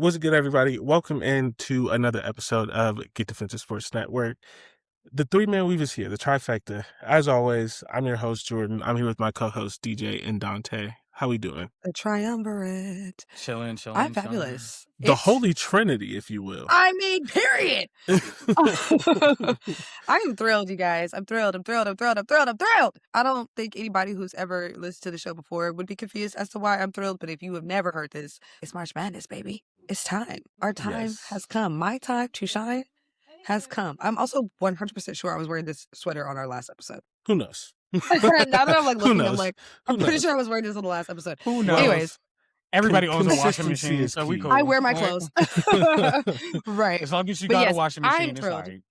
What's good, everybody? Welcome into another episode of Get Defensive Sports Network. The three-man weave is here, the trifecta. As always, I'm your host, Jordan. I'm here with my co-hosts, DJ and Dante. How we doing? The triumvirate. Chilling. I'm fabulous. The Holy Trinity, if you will. I mean, period. I am thrilled, you guys. I'm thrilled. I don't think anybody who's ever listened to the show before would be confused as to why I'm thrilled. But if you have never heard this, it's March Madness, baby. It's time. Our time has come. My time to shine has come. I'm also 100% sure I was wearing this sweater on our last episode. Who knows? Now that I'm like looking, I'm pretty sure I was wearing this on the last episode. Who knows? Anyways. Everybody owns a washing machine, so we cool. I wear my clothes. Right. As long as you got a washing machine, it's all right.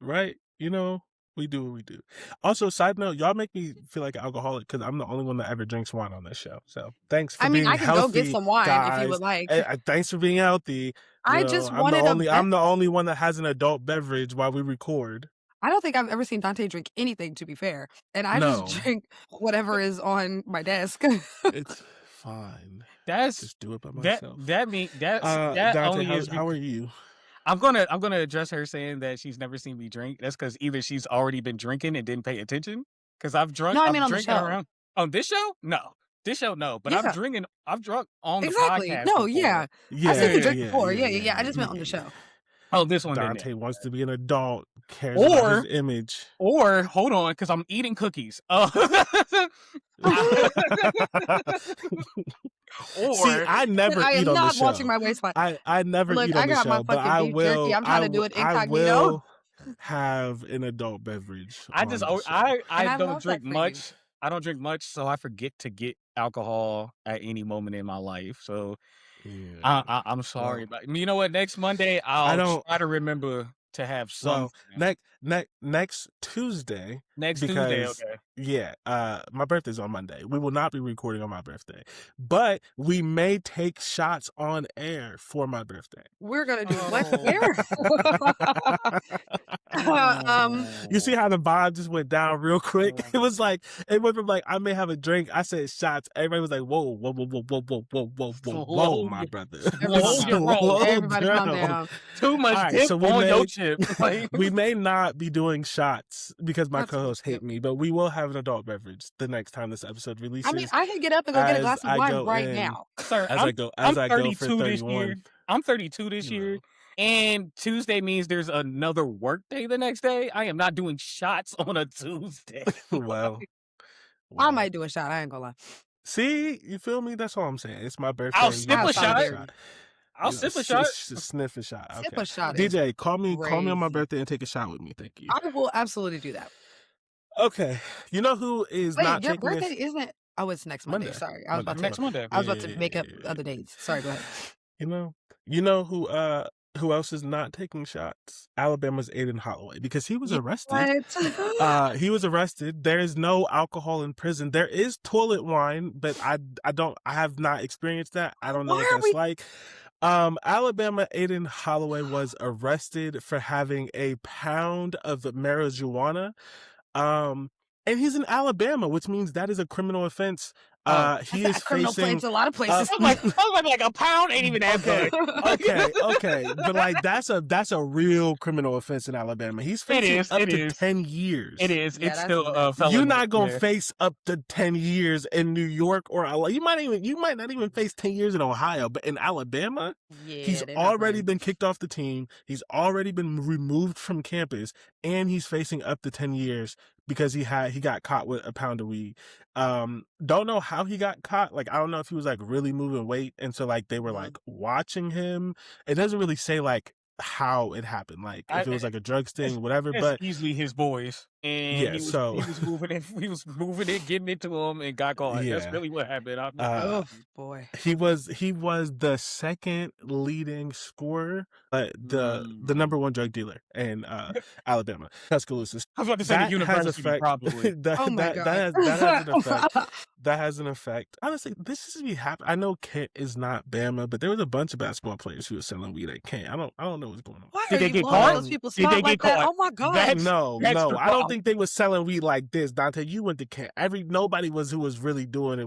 Right. You know, we do what we do. Also, side note, y'all make me feel like an alcoholic because I'm the only one that ever drinks wine on this show. So thanks for being healthy, I can go get some wine guys. if you would like. Thanks for being healthy. I'm the only one that has an adult beverage while we record. I don't think I've ever seen Dante drink anything, to be fair. And I just drink whatever is on my desk. It's fine. Just do it by myself. How are you? I'm gonna address her saying that she's never seen me drink. That's because either she's already been drinking and didn't pay attention. Because I've drunk. No, I mean on the show. On this show, no. This show, no. But I've drunk on the podcast. No, before. yeah. I've seen you drink before. Yeah. I just meant on the show. Oh, this one. Dante wants to be an adult, cares about his image. Or hold on, because I'm eating cookies. See, I never eat on the show. I am not watching my waistline. I never eat on the show, but I will. Jerky. I'm trying to do it incognito. I will have an adult beverage. I don't drink much. I don't drink much, so I forget to get alcohol at any moment in my life. So I'm sorry, but you know what? Next Monday, I'll try to remember to have some. Next Tuesday. Okay. Yeah, my birthday's on Monday. We will not be recording on my birthday, but we may take shots on air for my birthday. We're gonna do what? You see how the vibe just went down real quick? It was like it went from like I may have a drink. I said shots. Everybody was like, whoa, my brother. Everybody calm down. Too much dip on your chip. We may not be doing shots because my co-hosts hate me, but we will have an adult beverage the next time this episode releases. I mean, I can get up and go get a glass of wine right now. Sir, I'm 32 this year. I'm 32 this year. And Tuesday means there's another work day the next day. I am not doing shots on a Tuesday. Well, I might do a shot. I ain't gonna lie. See, you feel me? That's all I'm saying. It's my birthday. I'll sip a shot. I'll sip a shot. Sniff a shot. Okay. Sip a shot. DJ, call me on my birthday and take a shot with me. Thank you. I will absolutely do that. Okay. You know who is not your taking birthday isn't? Oh, it's next Monday. Sorry, I was about to next Monday. I was about to make up other dates. Sorry, go ahead. You know who else is not taking shots? Alabama's Aden Holloway, because he was arrested. He was arrested. There is no alcohol in prison. There is toilet wine, but I have not experienced that. I don't know what that's like. Alabama Aden Holloway was arrested for having a pound of marijuana. And he's in Alabama, which means that is a criminal offense. He is facing a lot of places. I was like a pound ain't even that big. Okay, but like that's a real criminal offense in Alabama. He's facing up to 10 years. It is. It's still a felony. You're not gonna face up to 10 years in New York or you might not even face 10 years in Ohio, but in Alabama, he's already been kicked off the team. He's already been removed from campus, and he's facing up to 10 years because he got caught with a pound of weed. Don't know how he got caught. Like, I don't know if he was like really moving weight, and so like they were like watching him. It doesn't really say like how it happened, like if it was like a drug sting, whatever. But easily his boys, and he was moving it, getting into him, and got caught. That's really what happened. Oh boy, he was the second leading scorer, the number one drug dealer in Alabama, Tuscaloosa. I was about to say the university, probably. Oh my God. That has an effect. That has an effect. Honestly, this is be happening. I know Kent is not Bama, but there was a bunch of basketball players who were selling weed at Kent. I don't know what's going on. Why Did are they you get blowing caught? those people's Did they spot get like that? caught? Oh my God. No. I don't think they was selling weed like this, Dante. You went to camp. Nobody who was really doing it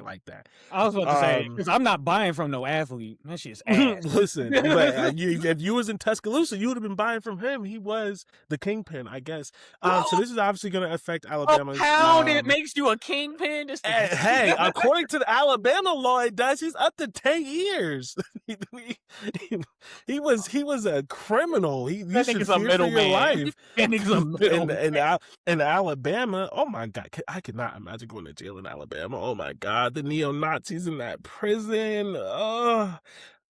like that. I was about to say, because I'm not buying from no athlete. That shit's ass. Listen, but if you was in Tuscaloosa, you would have been buying from him. He was the kingpin, I guess. So this is obviously going to affect Alabama. A pound it makes you a kingpin. Hey, according to the Alabama law, it does. He's up to 10 years. he was a criminal. You should fear for your life. In Alabama, oh my God, I could not imagine going to jail in Alabama. Oh my God, the neo-Nazis in that prison.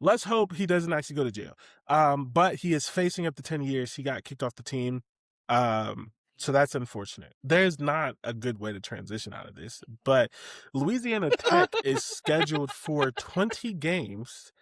Let's hope he doesn't actually go to jail. But he is facing up to 10 years. He got kicked off the team. So that's unfortunate. There's not a good way to transition out of this, but Louisiana Tech is scheduled for 20 games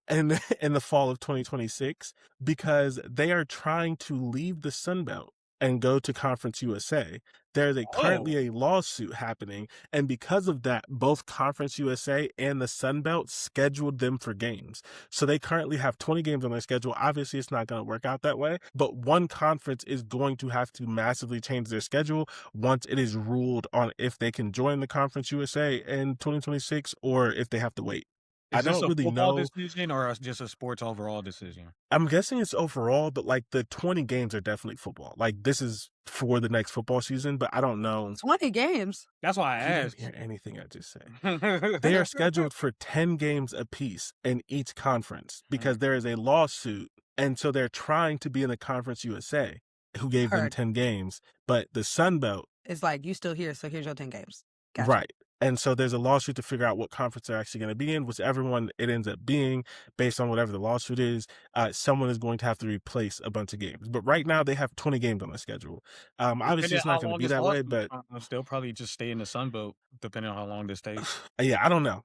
in the fall of 2026 because they are trying to leave the Sun Belt and go to Conference USA. There's currently a lawsuit happening, and because of that, both Conference USA and the Sun Belt scheduled them for games. So they currently have 20 games on their schedule. Obviously, it's not going to work out that way, but one conference is going to have to massively change their schedule once it is ruled on if they can join the Conference USA in 2026 or if they have to wait. I don't really know. Decision or just a sports overall decision? I'm guessing it's overall, but like the 20 games are definitely football. Like this is for the next football season, but I don't know. 20 games. That's why I asked. You didn't hear anything I just said. They are scheduled for 10 games apiece in each conference because there is a lawsuit, and so they're trying to be in the Conference USA, who gave them 10 games, but the Sun Belt is like, you still here, so here's your 10 games. Gotcha. Right. And so there's a lawsuit to figure out what conference they're actually going to be in, whichever one it ends up being, based on whatever the lawsuit is. Someone is going to have to replace a bunch of games. But right now they have 20 games on the schedule. Obviously, it's not going to be that way, but I'll still probably just stay in the Sun Belt, depending on how long this takes. Yeah, I don't know.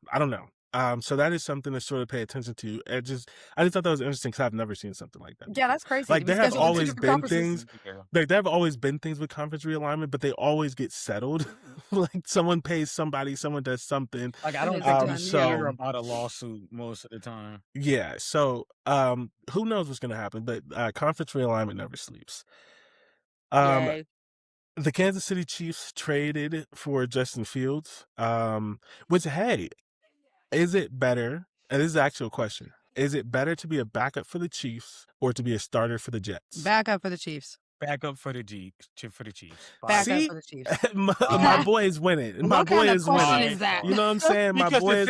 So that is something to sort of pay attention to. I just thought that was interesting because I've never seen something like that before. Yeah, that's crazy. Like there have always been things. Like there have always been things with conference realignment, but they always get settled. Like someone pays somebody, someone does something. Like I don't hear about a lawsuit most of the time. Yeah. So who knows what's going to happen? But conference realignment never sleeps. The Kansas City Chiefs traded for Justin Fields, which hey. Is it better, and this is the actual question, is it better to be a backup for the Chiefs or to be a starter for the Jets? Backup for the Chiefs. Backup for the Chiefs. Backup for the Chiefs. My boy is winning. My boy is winning. Is that? You know what I'm saying? My boy the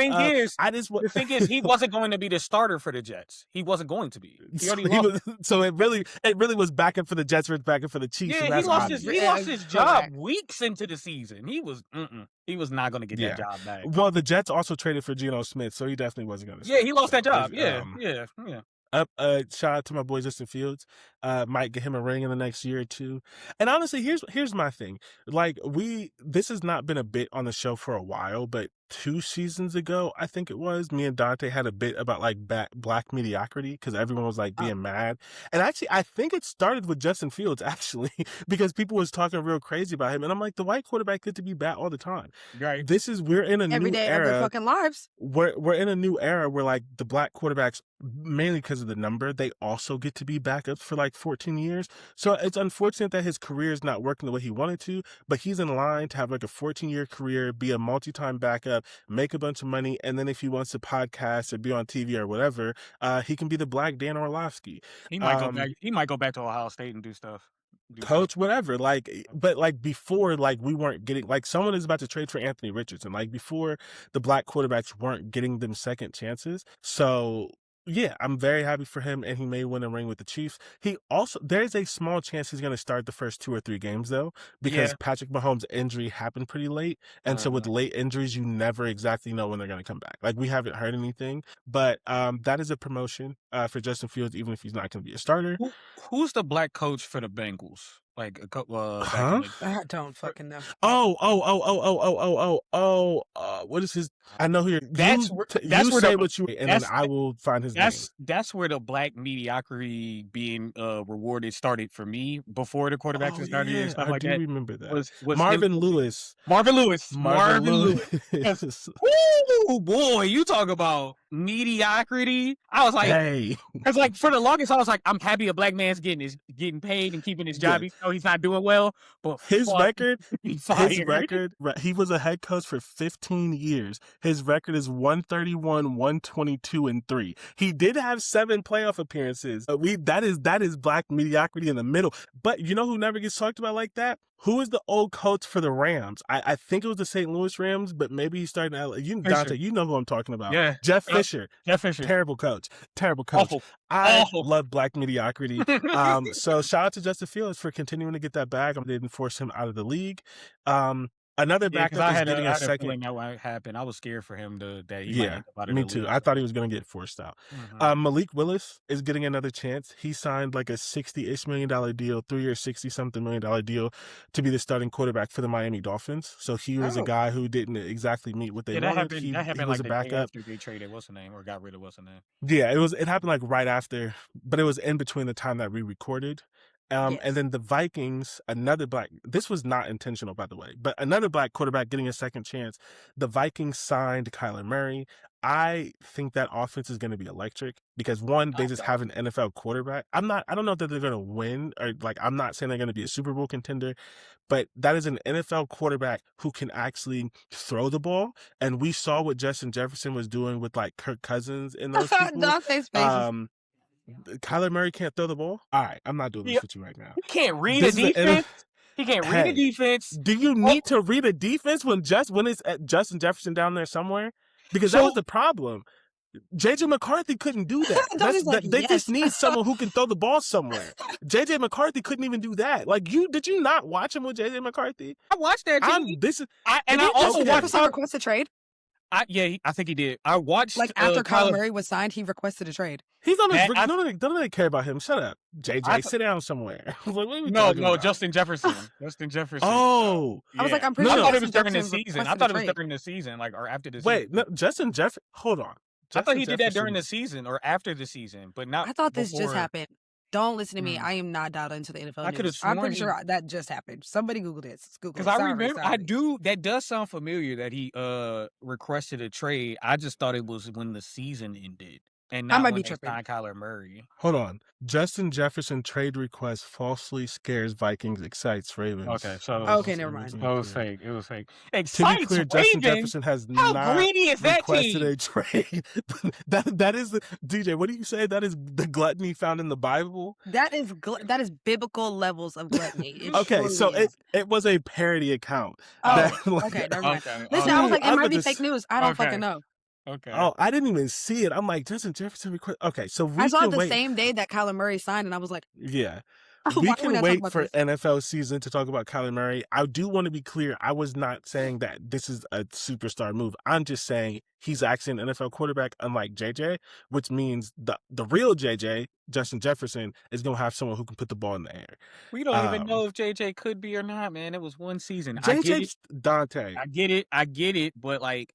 thing is, he wasn't going to be the starter for the Jets. He wasn't going to be. So it really was backup for the Jets versus backup for the Chiefs. Yeah, he lost his job weeks into the season. He was not going to get that job back. Well, the Jets also traded for Geno Smith, so he definitely wasn't going to. Yeah, he lost that job. Yeah. Shout out to my boy Justin Fields. Might get him a ring in the next year or two. And honestly, here's my thing. Like this has not been a bit on the show for a while, but 2 seasons ago, I think it was, me and Dante had a bit about like black mediocrity because everyone was like being mad. And actually, I think it started with Justin Fields actually because people was talking real crazy about him. And I'm like, the white quarterback get to be bad all the time. Right. We're in a every new day era. Of their fucking lives. We're in a new era where like the black quarterbacks, mainly because of the number, they also get to be backups for like 14 years. So it's unfortunate that his career is not working the way he wanted to, but he's in line to have like a 14-year career, be a multi-time backup, make a bunch of money, and then if he wants to podcast or be on TV or whatever, he can be the black Dan Orlovsky. He might go back to Ohio State and do stuff. Coach, whatever. Like, but like before, like we weren't getting, like someone is about to trade for Anthony Richardson. Like before, the black quarterbacks weren't getting them second chances. So yeah, I'm very happy for him, and he may win a ring with the Chiefs. There's a small chance he's going to start the first 2 or 3 games though, because Patrick Mahomes' injury happened pretty late, and so with late injuries, you never exactly know when they're going to come back. Like we haven't heard anything, but that is a promotion for Justin Fields, even if he's not going to be a starter. Who's the black coach for the Bengals? Like a couple. I don't fucking know. What is his? I know who you're. That's and then I will find his name. That's where the black mediocrity being rewarded started for me before the quarterbacks started and stuff like that. I do remember that. Was Marvin Lewis. Marvin Lewis. Woo, boy, you talk about mediocrity. I was like, hey, because like for the longest, I was like, I'm happy a black man's getting paid and keeping his job. Even though he's not doing well, but his record, fired. he was a head coach for 15 years. His record is 131, 122, and 3. He did have 7 playoff appearances. That is black mediocrity in the middle. But you know who never gets talked about like that? Who is the old coach for the Rams? I think it was the St. Louis Rams, but maybe he's starting to. Dante, you know who I'm talking about. Yeah. Jeff Fisher. Terrible coach. Awful. I love black mediocrity. So shout out to Justin Fields for continuing to get that bag. They didn't force him out of the league. Another backup is getting a second. Feeling that would happen. I was scared for him that he yeah, me too. I thought he was going to get forced out. Mm-hmm. Malik Willis is getting another chance. He signed like a $60-ish million deal, 3-year, $60-something million deal to be the starting quarterback for the Miami Dolphins. So he was a guy who didn't exactly meet what they wanted. That happened was like a backup. after they traded what's the name or got rid of what's the name. Yeah, it happened like right after, but it was in between the time that we recorded. Yes. And then the Vikings, this was not intentional, by the way, but another black quarterback getting a second chance. The Vikings signed Kyler Murray. I think that offense is going to be electric because they just have an NFL quarterback. I don't know that they're going to win, or like, I'm not saying they're going to be a Super Bowl contender, but that is an NFL quarterback who can actually throw the ball. And we saw what Justin Jefferson was doing with like Kirk Cousins and those people. Dante's face. Kyler Murray can't throw the ball? All right, I'm not doing this with you right now. He can't read a defense. He can't read a defense. Do you need to read a defense when it's at Justin Jefferson down there somewhere? Because that was the problem. JJ McCarthy couldn't do that. They just need someone who can throw the ball somewhere. JJ McCarthy couldn't even do that. Like, did you not watch him with JJ McCarthy? I watched that. I also watched him request a trade. I think he did. I watched after Kyler Murray was signed, he requested a trade. He's on his. Don't they care about him? Shut up, JJ. Sit down somewhere. No, Justin Jefferson. Justin Jefferson. Oh, I was like, I'm pretty sure. I thought it was during the season. I thought it was during the season, like or after the season. Wait, no, Justin Jefferson. Hold on. I thought he did that during the season or after the season, but not. I thought this just happened. Don't listen to me. I am not dialed into the NFL news. I'm pretty sure that just happened. Somebody Google this. Because I remember, that does sound familiar that he requested a trade. I just thought it was when the season ended. And not when they signed Kyler Murray. Hold on. Justin Jefferson trade request falsely scares Vikings, excites Ravens. Okay, so never mind. It was fake. To be clear, Justin Jefferson has not requested a trade. that is the DJ. What do you say? That is the gluttony found in the Bible. That is biblical levels of gluttony. Okay, so it was a parody account. Okay, never mind. Listen, I was like, it might be fake news. I don't fucking know. Okay. Oh, I didn't even see it. I'm like, Justin Jefferson request. Okay, so I saw it the same day that Kyler Murray signed, and I was like, yeah. We can wait for NFL season to talk about Kyler Murray. I do want to be clear. I was not saying that this is a superstar move. I'm just saying he's actually an NFL quarterback, unlike JJ, which means the real JJ, Justin Jefferson, is going to have someone who can put the ball in the air. We don't even know if JJ could be or not, man. It was one season. JJ's Dante. I get it, but like,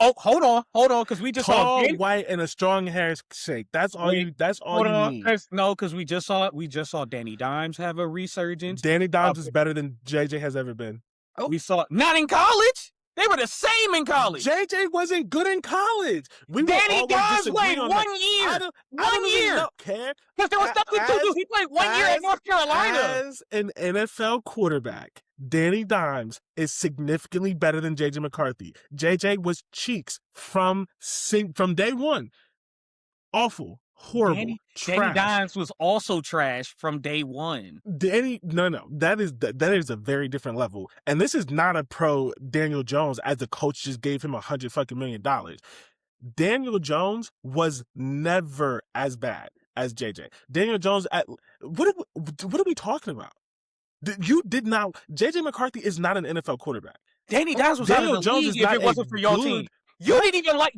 hold on, because we just saw white and a strong hair shake. That's all you need. Because we just saw Danny Dimes have a resurgence. Danny Dimes is better than JJ has ever been. We saw not in college. They were the same in college. JJ wasn't good in college. Danny Dimes played 1 year. One year. Because there was nothing to do. He played 1 year at North Carolina. As an NFL quarterback, Danny Dimes is significantly better than JJ McCarthy. JJ was cheeks from day one. Awful. Horrible. Danny Dimes was also trash from day one. No. That is a very different level. And this is not a pro Daniel Jones as the coach just gave him $100 million. Daniel Jones was never as bad as JJ. Daniel Jones what are we talking about? You did not. JJ McCarthy is not an NFL quarterback. Danny Dimes was Daniel Jones league if it wasn't for your team. You didn't even like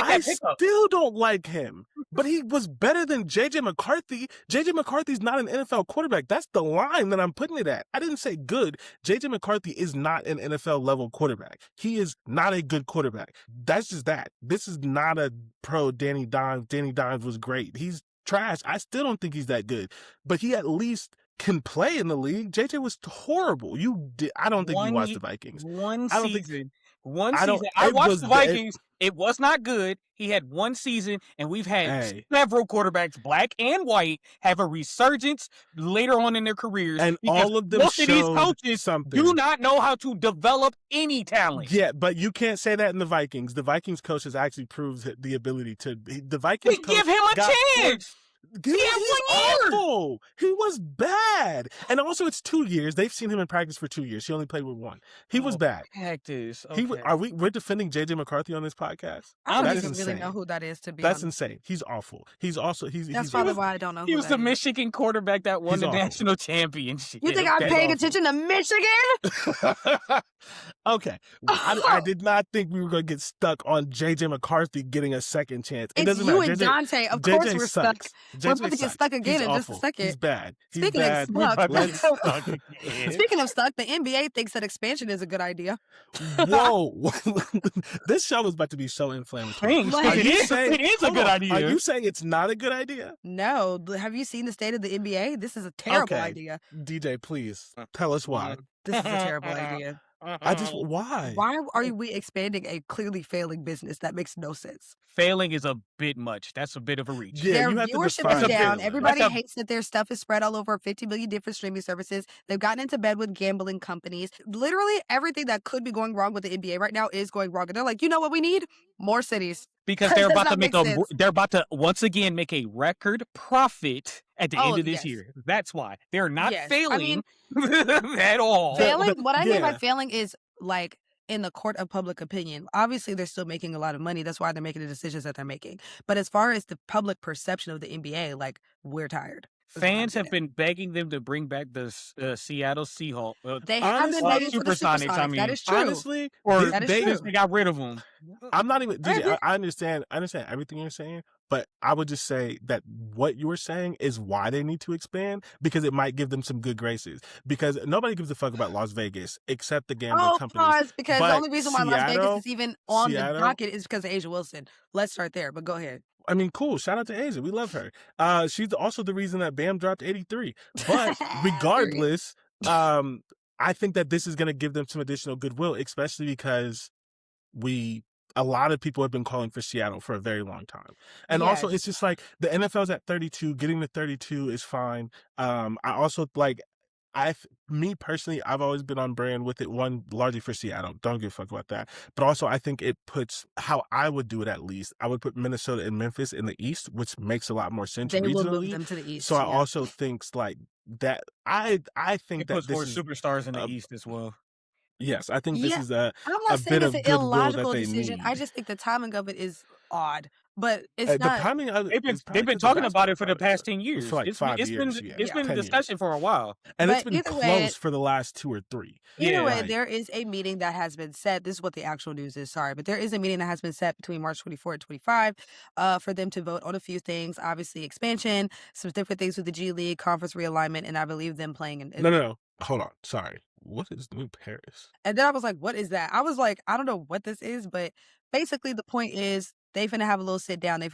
that pickup. I still don't like him, but he was better than JJ McCarthy. JJ McCarthy's not an NFL quarterback. That's the line that I'm putting it at. I didn't say good. JJ McCarthy is not an NFL level quarterback. He is not a good quarterback. That's just that. This is not a pro Danny Dimes. Danny Dimes was great. He's trash. I still don't think he's that good, but he at least can play in the league. JJ was horrible. I don't think you watched the Vikings. One season. I watched the Vikings. It was not good. He had one season, and we've had several quarterbacks, black and white, have a resurgence later on in their careers. And all of them most of these coaches something. do not know how to develop any talent. Yeah, but you can't say that in the Vikings. The Vikings coach has actually proved the ability to. The Vikings coach give him a chance. He was awful. He was bad. And also, it's 2 years. They've seen him in practice for 2 years. He only played with one. He was bad. Practice. Okay. We're defending JJ McCarthy on this podcast? I don't even really know who that is, to be honest. That's insane. He's awful. He's also That's probably why I don't know. He was the Michigan quarterback that won the national championship. You think I'm paying attention to Michigan? Okay. I did not think we were going to get stuck on JJ McCarthy getting a second chance. It doesn't matter. You and Dante. Of course we're stuck. We're about to get stuck again in just a second. He's bad. Speaking of stuck, the NBA thinks that expansion is a good idea. Whoa. This show is about to be so inflammatory. It is a good idea. Are you saying it's not a good idea? No. Have you seen the state of the NBA? This is a terrible idea. DJ, please tell us why. This is a terrible idea. Why? Why are we expanding a clearly failing business? That makes no sense. Failing is a bit much. That's a bit of a reach. Yeah, their viewership is down. Everybody hates that their stuff is spread all over 50 million different streaming services. They've gotten into bed with gambling companies. Literally everything that could be going wrong with the NBA right now is going wrong. And they're like, you know what we need? More cities. Because they're about to once again make a record profit at the end of this year. That's why. They're not failing at all. Failing? What I mean by failing is like in the court of public opinion. Obviously, they're still making a lot of money. That's why they're making the decisions that they're making. But as far as the public perception of the NBA, like, we're tired. Fans have been begging them to bring back the Seattle Seahawks. They have been begging for the Supersonics. I mean, that is true. Honestly, they got rid of them. I'm not even. DJ, I understand everything you're saying, but I would just say that what you were saying is why they need to expand, because it might give them some good graces. Because nobody gives a fuck about Las Vegas except the gambling companies. Because the only reason why Las Vegas is even on the docket is because of A'ja Wilson. Let's start there, but go ahead. I mean, cool. Shout out to A'ja. We love her. She's also the reason that Bam dropped 83. But regardless, I think that this is going to give them some additional goodwill, especially because a lot of people have been calling for Seattle for a very long time. And also, it's just like the NFL's at 32. Getting to 32 is fine. I also like... me personally, I've always been on brand with it, one, largely for Seattle. Don't give a fuck about that. But also, I think it puts how I would do it at least. I would put Minnesota and Memphis in the East, which makes a lot more sense regionally. Will move them to the East. So I also think like that. I think that this is superstars in the East as well. Yes, I think this is a bit of goodwill that illogical they decision. need. I just think the timing of it is odd. But it's not. The timing of they've been talking about it for the past 10 years. For like 5 years. It's been a discussion for a while. And it's been close for the last 2 or 3. Either way, there is a meeting that has been set. This is what the actual news is, sorry. But there is a meeting that has been set between March 24 and 25 for them to vote on a few things. Obviously, expansion, some different things with the G League, conference realignment, and I believe them playing in... No. Hold on. Sorry. What is New Paris? And then I was like, what is that? I was like, I don't know what this is, but basically the point is they finna have a little sit down. They've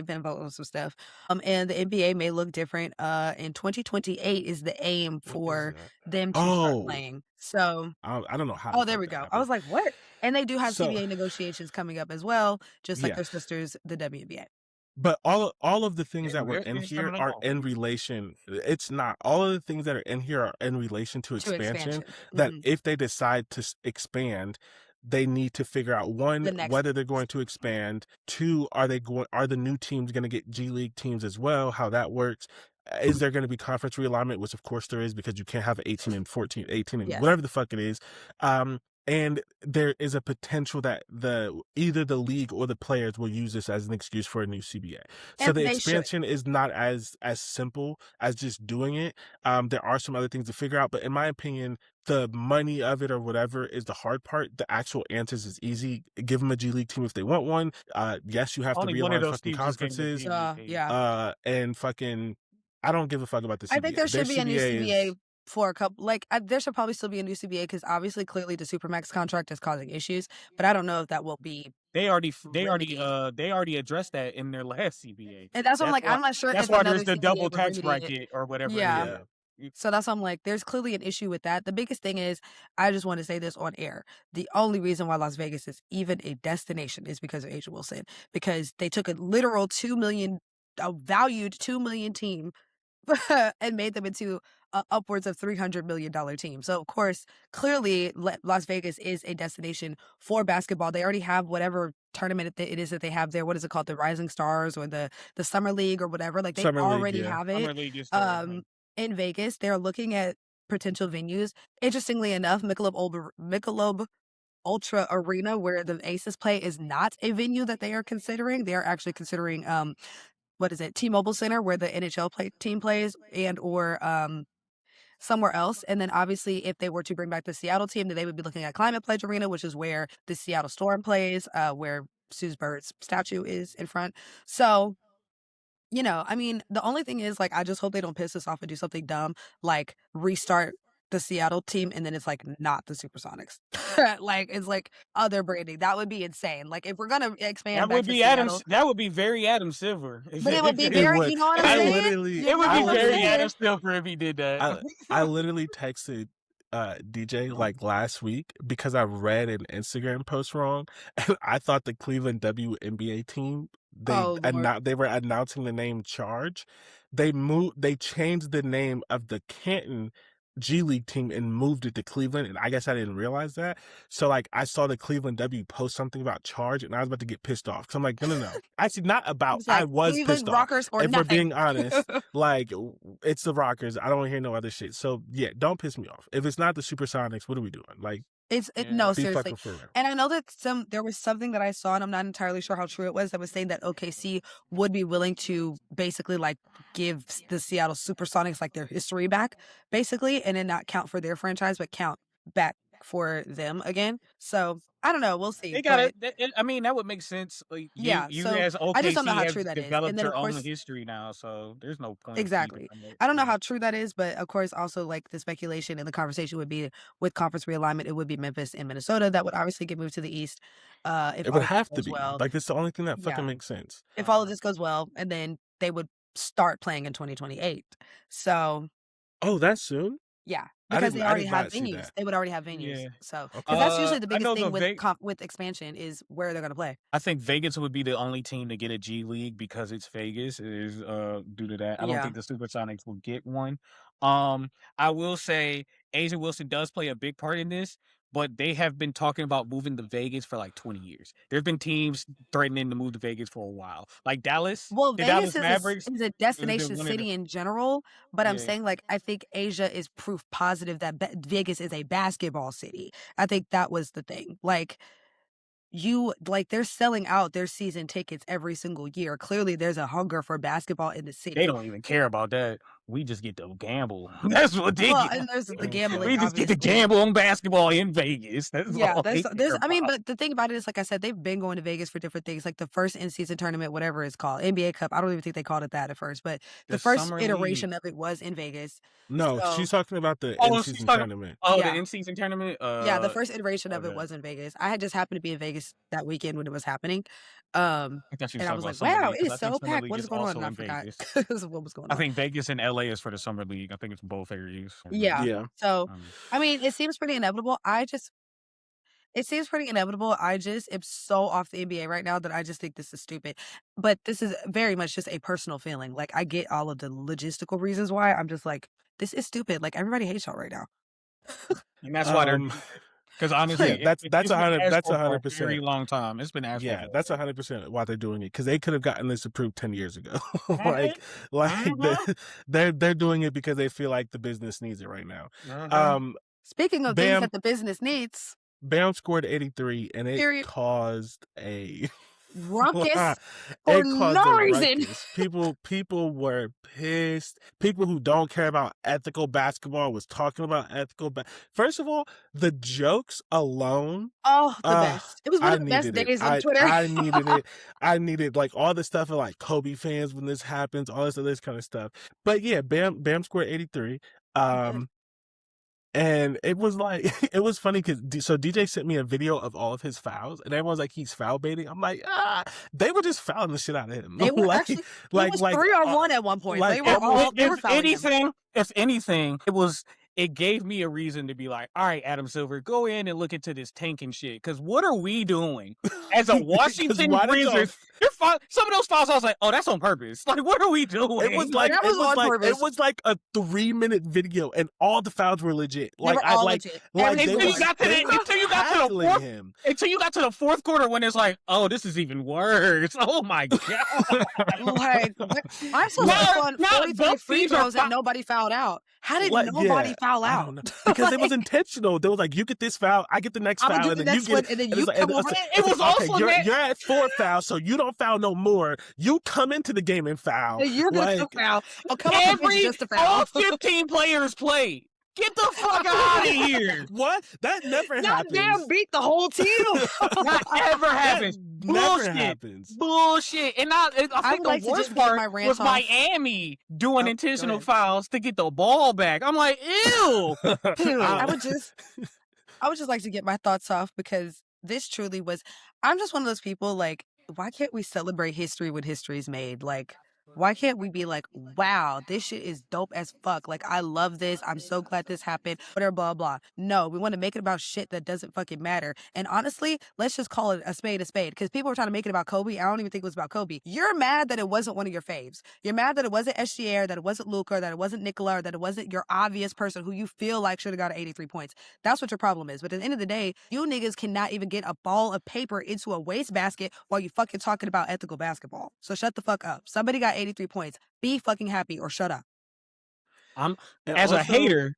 been voting on some stuff. And the NBA may look different. In 2028 is the aim for them to start playing. So I don't know how. Oh, there we go. I was like, what? And they do have CBA negotiations coming up as well, just like their sisters, the WNBA. But all of the things that were in here are in relation. It's not all of the things that are in here are in relation to expansion. That if they decide to expand, they need to figure out, one, whether they're going to expand. 2, are the new teams going to get G League teams as well? How that works? Is there going to be conference realignment? Which of course there is, because you can't have 18 and 14, 18 and whatever the fuck it is. And there is a potential that either the league or the players will use this as an excuse for a new CBA. So the expansion is not as simple as just doing it. There are some other things to figure out, but in my opinion, the money of it or whatever is the hard part. The actual answers is easy. Give them a G League team if they want one. Yes, you have to realign fucking conferences. And fucking, I don't give a fuck about the CBA. I think there should be a new CBA. For a couple, there should probably still be a new CBA, because obviously, clearly, the Supermax contract is causing issues. But I don't know if that will be. They already addressed that in their last CBA, and that's what I'm like. I'm not sure. That's why there's the double tax bracket or whatever. Yeah. So that's why I'm like, there's clearly an issue with that. The biggest thing is, I just want to say this on air. The only reason why Las Vegas is even a destination is because of A'ja Wilson, because they took a literal valued $2 million team and made them into upwards of $300 million team. So of course, clearly Las Vegas is a destination for basketball. They already have whatever tournament it is that they have there. What is it called? The Rising Stars or the Summer League or whatever. Like they already have it. Summer League is there. In Vegas. They're looking at potential venues. Interestingly enough, Michelob Ultra Arena, where the Aces play, is not a venue that they are considering. They are actually considering T-Mobile Center, where the NHL team plays, and or somewhere else. And then obviously, if they were to bring back the Seattle team, then they would be looking at Climate Pledge Arena, which is where the Seattle Storm plays, where Suze Bird's statue is in front. So, I mean, the only thing is, like, I just hope they don't piss us off and do something dumb, like restart the Seattle team, and then it's like not the Supersonics. Like it's like other branding. That would be insane. Like if we're gonna expand, that would be Seattle, that would be very Adam Silver. But it would be very, you know what I'm saying? It would be very Adam Silver if he did that. I literally texted DJ like last week because I read an Instagram post wrong, and I thought the Cleveland WNBA team they were announcing the name Charge. They changed the name of the Canton G League team and moved it to Cleveland, and I guess I didn't realize that. So like I saw the Cleveland W post something about Charge, and I was about to get pissed off because I'm like, no. Actually, not about. Like, I was pissed Rockers off. If nothing. we're being honest, like it's the Rockers. I don't want to hear no other shit. So yeah, don't piss me off. If it's not the Supersonics, what are we doing? Like. No, seriously. And I know that there was something that I saw, and I'm not entirely sure how true it was, that was saying that OKC would be willing to basically like give the Seattle Supersonics like their history back, basically, and then not count for their franchise, but count back for them again. So I don't know. We'll see. They got it. I mean, that would make sense. Like, you so as OKC I just don't know how true that is. Developed their own history now, so there's no point. Exactly. I don't know how true that is, but of course, also like the speculation and the conversation would be with conference realignment. It would be Memphis and Minnesota that would obviously get moved to the East. It would have to be. Like it's the only thing that fucking makes sense. If all of this goes well, and then they would start playing in 2028. So. Oh, that's soon. Yeah, because they already have venues. They would already have venues. Yeah. So, because that's usually the biggest thing with expansion is where they're going to play. I think Vegas would be the only team to get a G League because it's Vegas. It is due to that. I don't think the Supersonics will get one. I will say A'ja Wilson does play a big part in this, but they have been talking about moving to Vegas for like 20 years. There's been teams threatening to move to Vegas for a while, like Dallas. Well, Vegas is a destination city in general, but I'm saying like I think A'ja is proof positive that Vegas is a basketball city. I think that was the thing. Like they're selling out their season tickets every single year. Clearly, there's a hunger for basketball in the city. They don't even care about that. We just get to gamble. That's what they get. And there's the gambling. We just get to gamble on basketball in Vegas. That's all there's. I mean, but the thing about it is, like I said, they've been going to Vegas for different things, like the first in-season tournament, whatever it's called, NBA Cup. I don't even think they called it that at first, but the first iteration of it was in Vegas. No, she's talking about the in-season tournament. The in-season tournament. The first iteration of it was in Vegas. I had just happened to be in Vegas that weekend when it was happening. And I was like, wow, it is so packed. What is going on? And I forgot what was going on. I think Vegas and LA is for the Summer League. I think it's both areas. Yeah. So, I mean, it seems pretty inevitable. It seems pretty inevitable. I just am so off the NBA right now that I just think this is stupid. But this is very much just a personal feeling. Like, I get all of the logistical reasons why. I'm just like, this is stupid. Like, everybody hates y'all right now. And that's why they're... Because honestly, that's 100%. Very long time. It's been asked. Yeah, that's 100% why they're doing it, because they could have gotten this approved 10 years ago. They're doing it because they feel like the business needs it right now. Speaking of things that the business needs, Bam scored 83, and it caused a ruckus for no reason. People were pissed. People who don't care about ethical basketball was talking about ethical First of all, the jokes alone. Oh, the best. It was one of the best days on Twitter. I needed it. I needed like all the stuff of like Kobe fans when this happens, all this kind of stuff. But yeah, Bam scored 83. And it was like, it was funny because so DJ sent me a video of all of his fouls, and everyone's like, he's foul baiting. I'm like, they were just fouling the shit out of him. They were actually, it was 3-on-1 at one point. Like, they were fouling him. If anything, it gave me a reason to be like, all right, Adam Silver, go in and look into this tanking shit. Because what are we doing as a Washington Wizards? Some of those fouls, I was like, oh, that's on purpose. Like, what are we doing? It was like, it was like a 3-minute video, and all the fouls were legit. Like, legit. Until you got to the fourth quarter when it's like, oh, this is even worse. Oh my god! Like, I saw on 43 free throws and nobody fouled out. How did nobody foul out? Because it was intentional. They was like, you get this foul, I get the next foul, and then you get it. It was also you're at 4 fouls, so you don't foul no more. You come into the game and foul. You're just a foul. All 15 players play. Get the fuck out of here! What? That never happens. Damn, beat the whole team. That never happens. Never happens. Bullshit. And I think the worst part was Miami doing intentional fouls to get the ball back. I'm like, ew. I would just like to get my thoughts off because this truly was. I'm just one of those people. Like, why can't we celebrate history when history's made? Like, why can't we be like, wow, this shit is dope as fuck. Like, I love this. I'm so glad this happened. Whatever, blah, blah. No, we want to make it about shit that doesn't fucking matter. And honestly, let's just call it a spade. Because people were trying to make it about Kobe. I don't even think it was about Kobe. You're mad that it wasn't one of your faves. You're mad that it wasn't SGA, that it wasn't Luka, that it wasn't Nikola, or that it wasn't your obvious person who you feel like should have got 83 points. That's what your problem is. But at the end of the day, you niggas cannot even get a ball of paper into a wastebasket while you fucking talking about ethical basketball. So shut the fuck up. Somebody got 83 points. Be fucking happy or shut up. As a hater,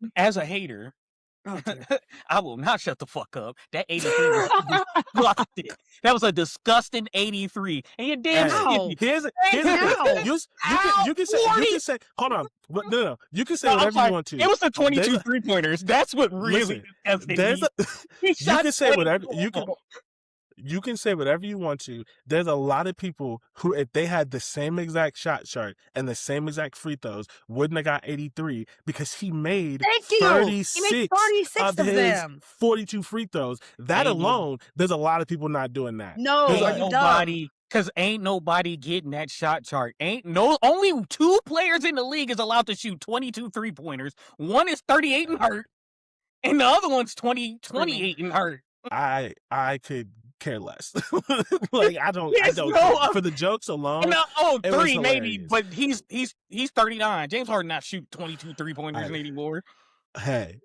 I will not shut the fuck up. That 83 was disgusting. That was a disgusting 83. And you're damn You can say, hold on. No. You can say whatever you want to. It was the 22 3-pointers. That's what really disgusted me. You can say whatever you can say whatever you want to. There's a lot of people who, if they had the same exact shot chart and the same exact free throws, wouldn't have got 83 because he made 36 of his 42 free throws. That alone, there's a lot of people not doing that. No, because ain't nobody getting that shot chart. Only 2 players in the league is allowed to shoot 22 3-pointers. One is 38 and hurt, and the other one's 28 and hurt. I could care less. Like, I don't for the jokes alone. 3 maybe, but he's 39. James Harden not shoot 22 3-pointers anymore. Hey,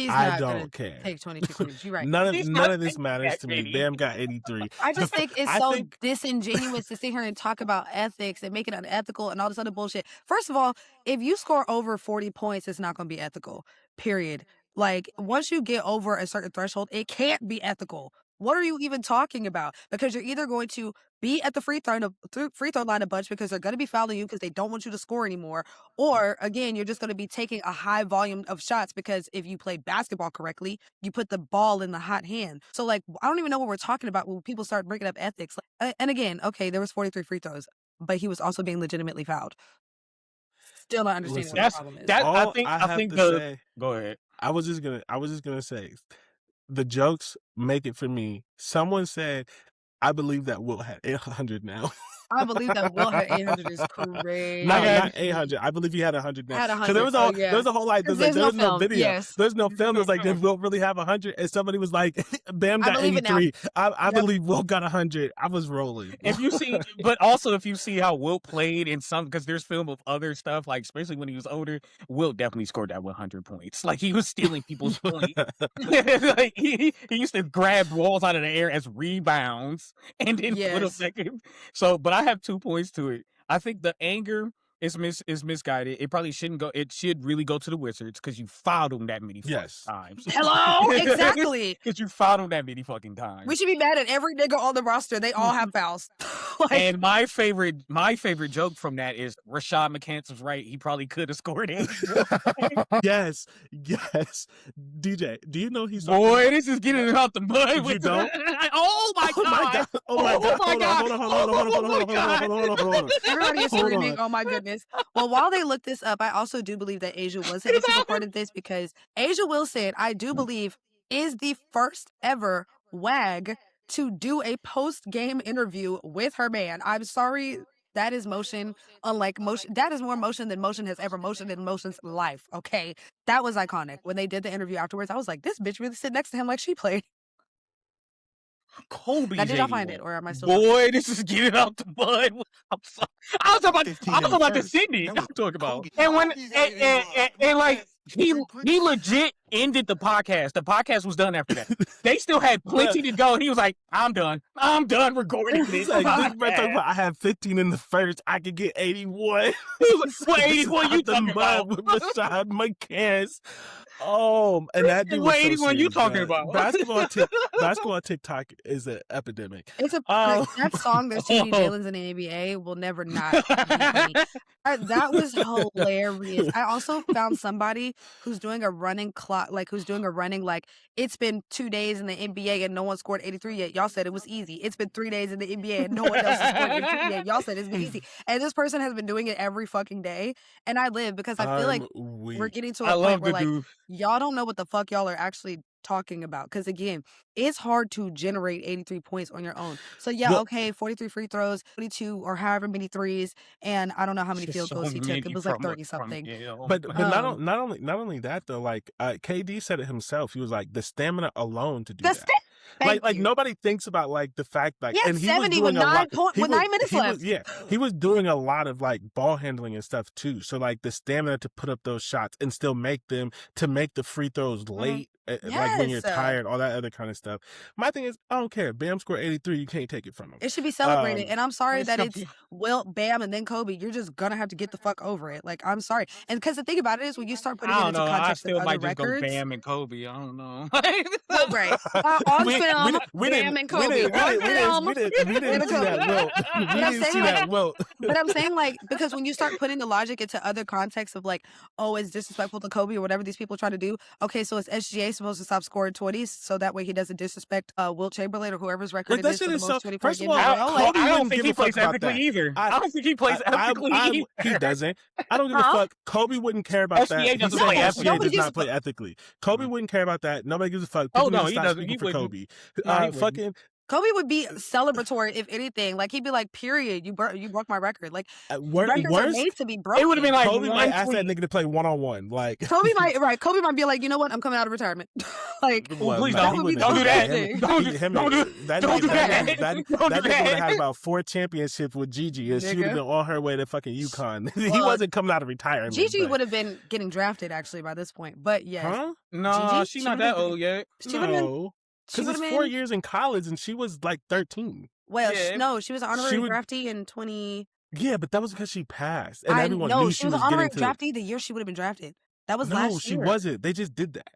I don't care. Take 22 pointers. You're right. None of this matters to me. Bam got 83. I just think it's disingenuous to sit here and talk about ethics and make it unethical and all this other bullshit. First of all, if you score over 40 points, it's not going to be ethical. Period. Like, once you get over a certain threshold, it can't be ethical. What are you even talking about? Because you're either going to be at the free throw line a bunch because they're going to be fouling you because they don't want you to score anymore. Or, again, you're just going to be taking a high volume of shots because if you play basketball correctly, you put the ball in the hot hand. So, like, I don't even know what we're talking about when people start bringing up ethics. And again, okay, there was 43 free throws, but he was also being legitimately fouled. Still not understanding what the problem is. Go ahead. I was just gonna say, the jokes make it for me. Someone said, I believe that Will had 800 now. I believe that Will had 800 is crazy. Not 800. I believe he had 100 now. Because there was a whole like, there was no video. Yes. There's no film. It was like, did Will really have 100? And somebody was like, Bam got 83. I believe Will got 100. I was rolling. If you see how Will played in some, because there's film of other stuff, like especially when he was older, Will definitely scored that 100 points. Like, he was stealing people's points. Like, he used to grab balls out of the air as rebounds and then put them back in. So, but I have 2 points to it. I think the anger is misguided. It probably shouldn't go. It should really go to the Wizards because you fouled them that many times. Hello, exactly. Because you fouled them that many fucking times. We should be mad at every nigga on the roster. They all have fouls. And my favorite joke from that is Rashad McCants was right. He probably could have scored 84. Yes. DJ, do you know he's boy? This is getting it out the mud. You don't? Oh my god! Oh my god! Hold on. Everybody is screaming. Oh my goodness. Well, while they look this up, I also do believe that Asia was an integral part of this because Asia Wilson, I do believe, is the first ever WAG to do a post-game interview with her man. I'm sorry. That is motion, unlike motion. That is more motion than motion has ever motioned in motion's life. Okay. That was iconic. When they did the interview afterwards, I was like, this bitch really sit next to him like she played. Kobe. Now, did y'all find it, or am I still? Boy, this is getting out the mud. I'm sorry. I was talking about the Sydney. I'm talking about. And when and like he legit ended the podcast. The podcast was done after that. They still had plenty to go. And he was like, I'm done recording this. Like, I have 15 in the first. I could get 81. He was like, what 81 you talking about? With Rashad McCants. Oh, and that dude was so 81 you talking about? Basketball on TikTok is an epidemic. It's that song, There's Too Many Jalen's in the NBA, will never not be funny. That was hilarious. I also found somebody who's doing a running clock, like it's been 2 days in the NBA and no one scored 83 yet. Y'all said it was easy. It's been 3 days in the NBA and no one else has scored 83 yet. Y'all said it's been easy. And this person has been doing it every fucking day. And I live because I feel like we're getting to a point where like y'all don't know what the fuck y'all are actually talking about. Because again, it's hard to generate 83 points on your own. So yeah, okay, 43 free throws, 42 or however many threes, and I don't know how many field goals he took. It was like 30 something. But not only that though, like KD said it himself. He was like the stamina alone to do that. Like nobody thinks about like the fact like and he 70 was doing with 9 minutes left. He was doing a lot of like ball handling and stuff too. So like the stamina to put up those shots and still make them, to make the free throws late. Like when you're tired, all that other kind of stuff. My thing is, I don't care. Bam scored 83. You can't take it from him. It should be celebrated. And I'm sorry that it's Bam and then Kobe. You're just gonna have to get the fuck over it. Like, I'm sorry. And because the thing about it is, when you start putting it into context of other records, go Bam and Kobe. I don't know. Well, right. On film, Bam and Kobe. We didn't see that. Well, we didn't see that. Well, but I'm saying like because when you start putting the logic into other contexts of like, oh, it's disrespectful to Kobe or whatever these people try to do. Okay, so it's SGA supposed to stop scoring 20s so that way he doesn't disrespect Wilt Chamberlain or whoever's record it is for the most 24 first of all, I don't think he plays ethically either. I don't think he plays ethically either. He doesn't. I don't give a fuck. Kobe wouldn't care about that. SGA doesn't play ethically. SGA does not play ethically. Kobe wouldn't care about that. Nobody gives a fuck. Oh no, he doesn't. He for Kobe. Fucking Kobe would be celebratory if anything. Like he'd be like, "Period, you broke my record." Like records are made to be broken. It would have been like Kobe might ask that nigga to play 1-on-1. Like Kobe might be like, you know what? I'm coming out of retirement. Like, please don't do that. Don't do that. That nigga would have had about 4 championships with Gigi, and she would have been on her way to fucking UConn. He wasn't coming out of retirement. Gigi would have been getting drafted actually by this point. But yes, no, she's not that old yet. No. Because it's 4 years in college, and she was like 13. Well, no, she was an honorary draftee in 20. Yeah, but that was because she passed, and everyone knew she was an honorary draftee the year she would have been drafted. That was last year. No, she wasn't. They just did that.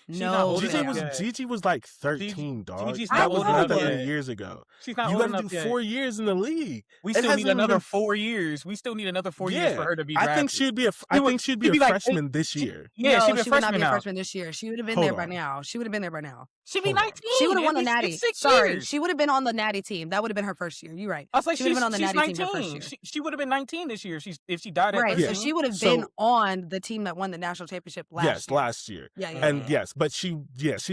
No, Gigi was like 13, dog. That was not that many years ago. She's not you old got to do 4 years in the league. We still need another 4 years. We still need another 4 years for her to be drafted. I think she'd be a freshman this year. Yeah, she would not be a freshman this year. She would have been there by now. She'd be 19. She would have won the Natty. Sorry, she would have been on the Natty team. That would have been her first year. You're right. I was like, she would have been on the Natty team her first year. She would have been 19 this year. If she died at right. So she would have been on the team that won the national championship last year. Yes, last year. Yeah. But she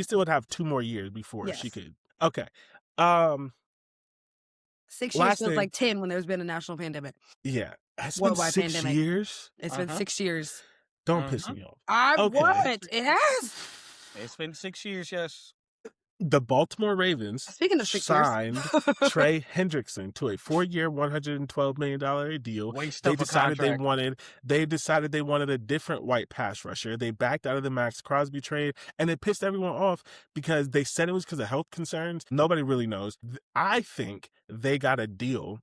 still would have 2 more years before she could. Okay. 6 years feels like 10 when there's been a national pandemic. Yeah. It's been 6 years. It's been 6 years. Don't piss me off. What? It has. It's been 6 years, yes. The Baltimore Ravens signed Trey Hendrickson to a 4-year, $112 million deal. They decided they wanted a different white pass rusher. They backed out of the Max Crosby trade, and it pissed everyone off because they said it was because of health concerns. Nobody really knows. I think they got a deal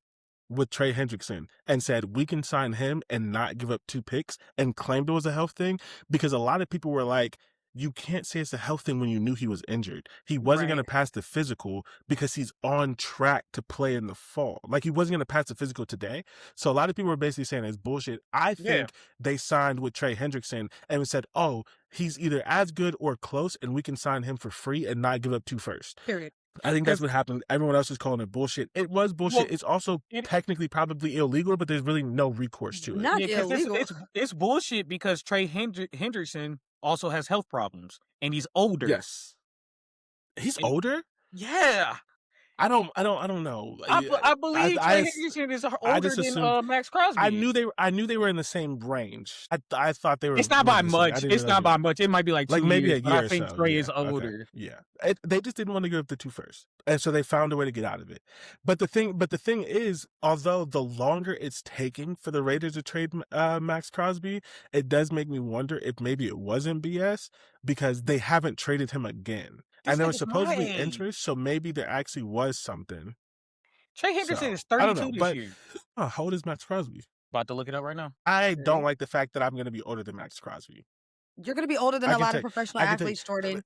with Trey Hendrickson and said, we can sign him and not give up 2 picks, and claimed it was a health thing, because a lot of people were like, you can't say it's a health thing when you knew he was injured. He wasn't going to pass the physical because he's on track to play in the fall. Like, he wasn't going to pass the physical today. So a lot of people are basically saying it's bullshit. I think they signed with Trey Hendrickson and said, oh, he's either as good or close, and we can sign him for free and not give up 2 firsts. Period. I think that's what happened. Everyone else is calling it bullshit. It was bullshit. Well, it's also technically probably illegal, but there's really no recourse to it. Not illegal. It's bullshit because Trey Hendrickson also has health problems, and he's older. Yes. He's older? Yeah. I don't know. I believe Trey Hendrickson is older than Max Crosby. I knew they were in the same range. I thought they were. It's not by much. It's not by much. It might be like 2 maybe years, a year. I think Trey is older. Okay. Yeah, they just didn't want to give up the 2 firsts, and so they found a way to get out of it. But the thing is, although the longer it's taking for the Raiders to trade Max Crosby, it does make me wonder if maybe it wasn't BS because they haven't traded him again. And there was supposedly interest, so maybe there actually was something. Trey Hendrickson is 32 this year. How old is Max Crosby? About to look it up right now. I don't like the fact that I'm going to be older than Max Crosby. You're going to be older than a lot of professional athletes, Jordan.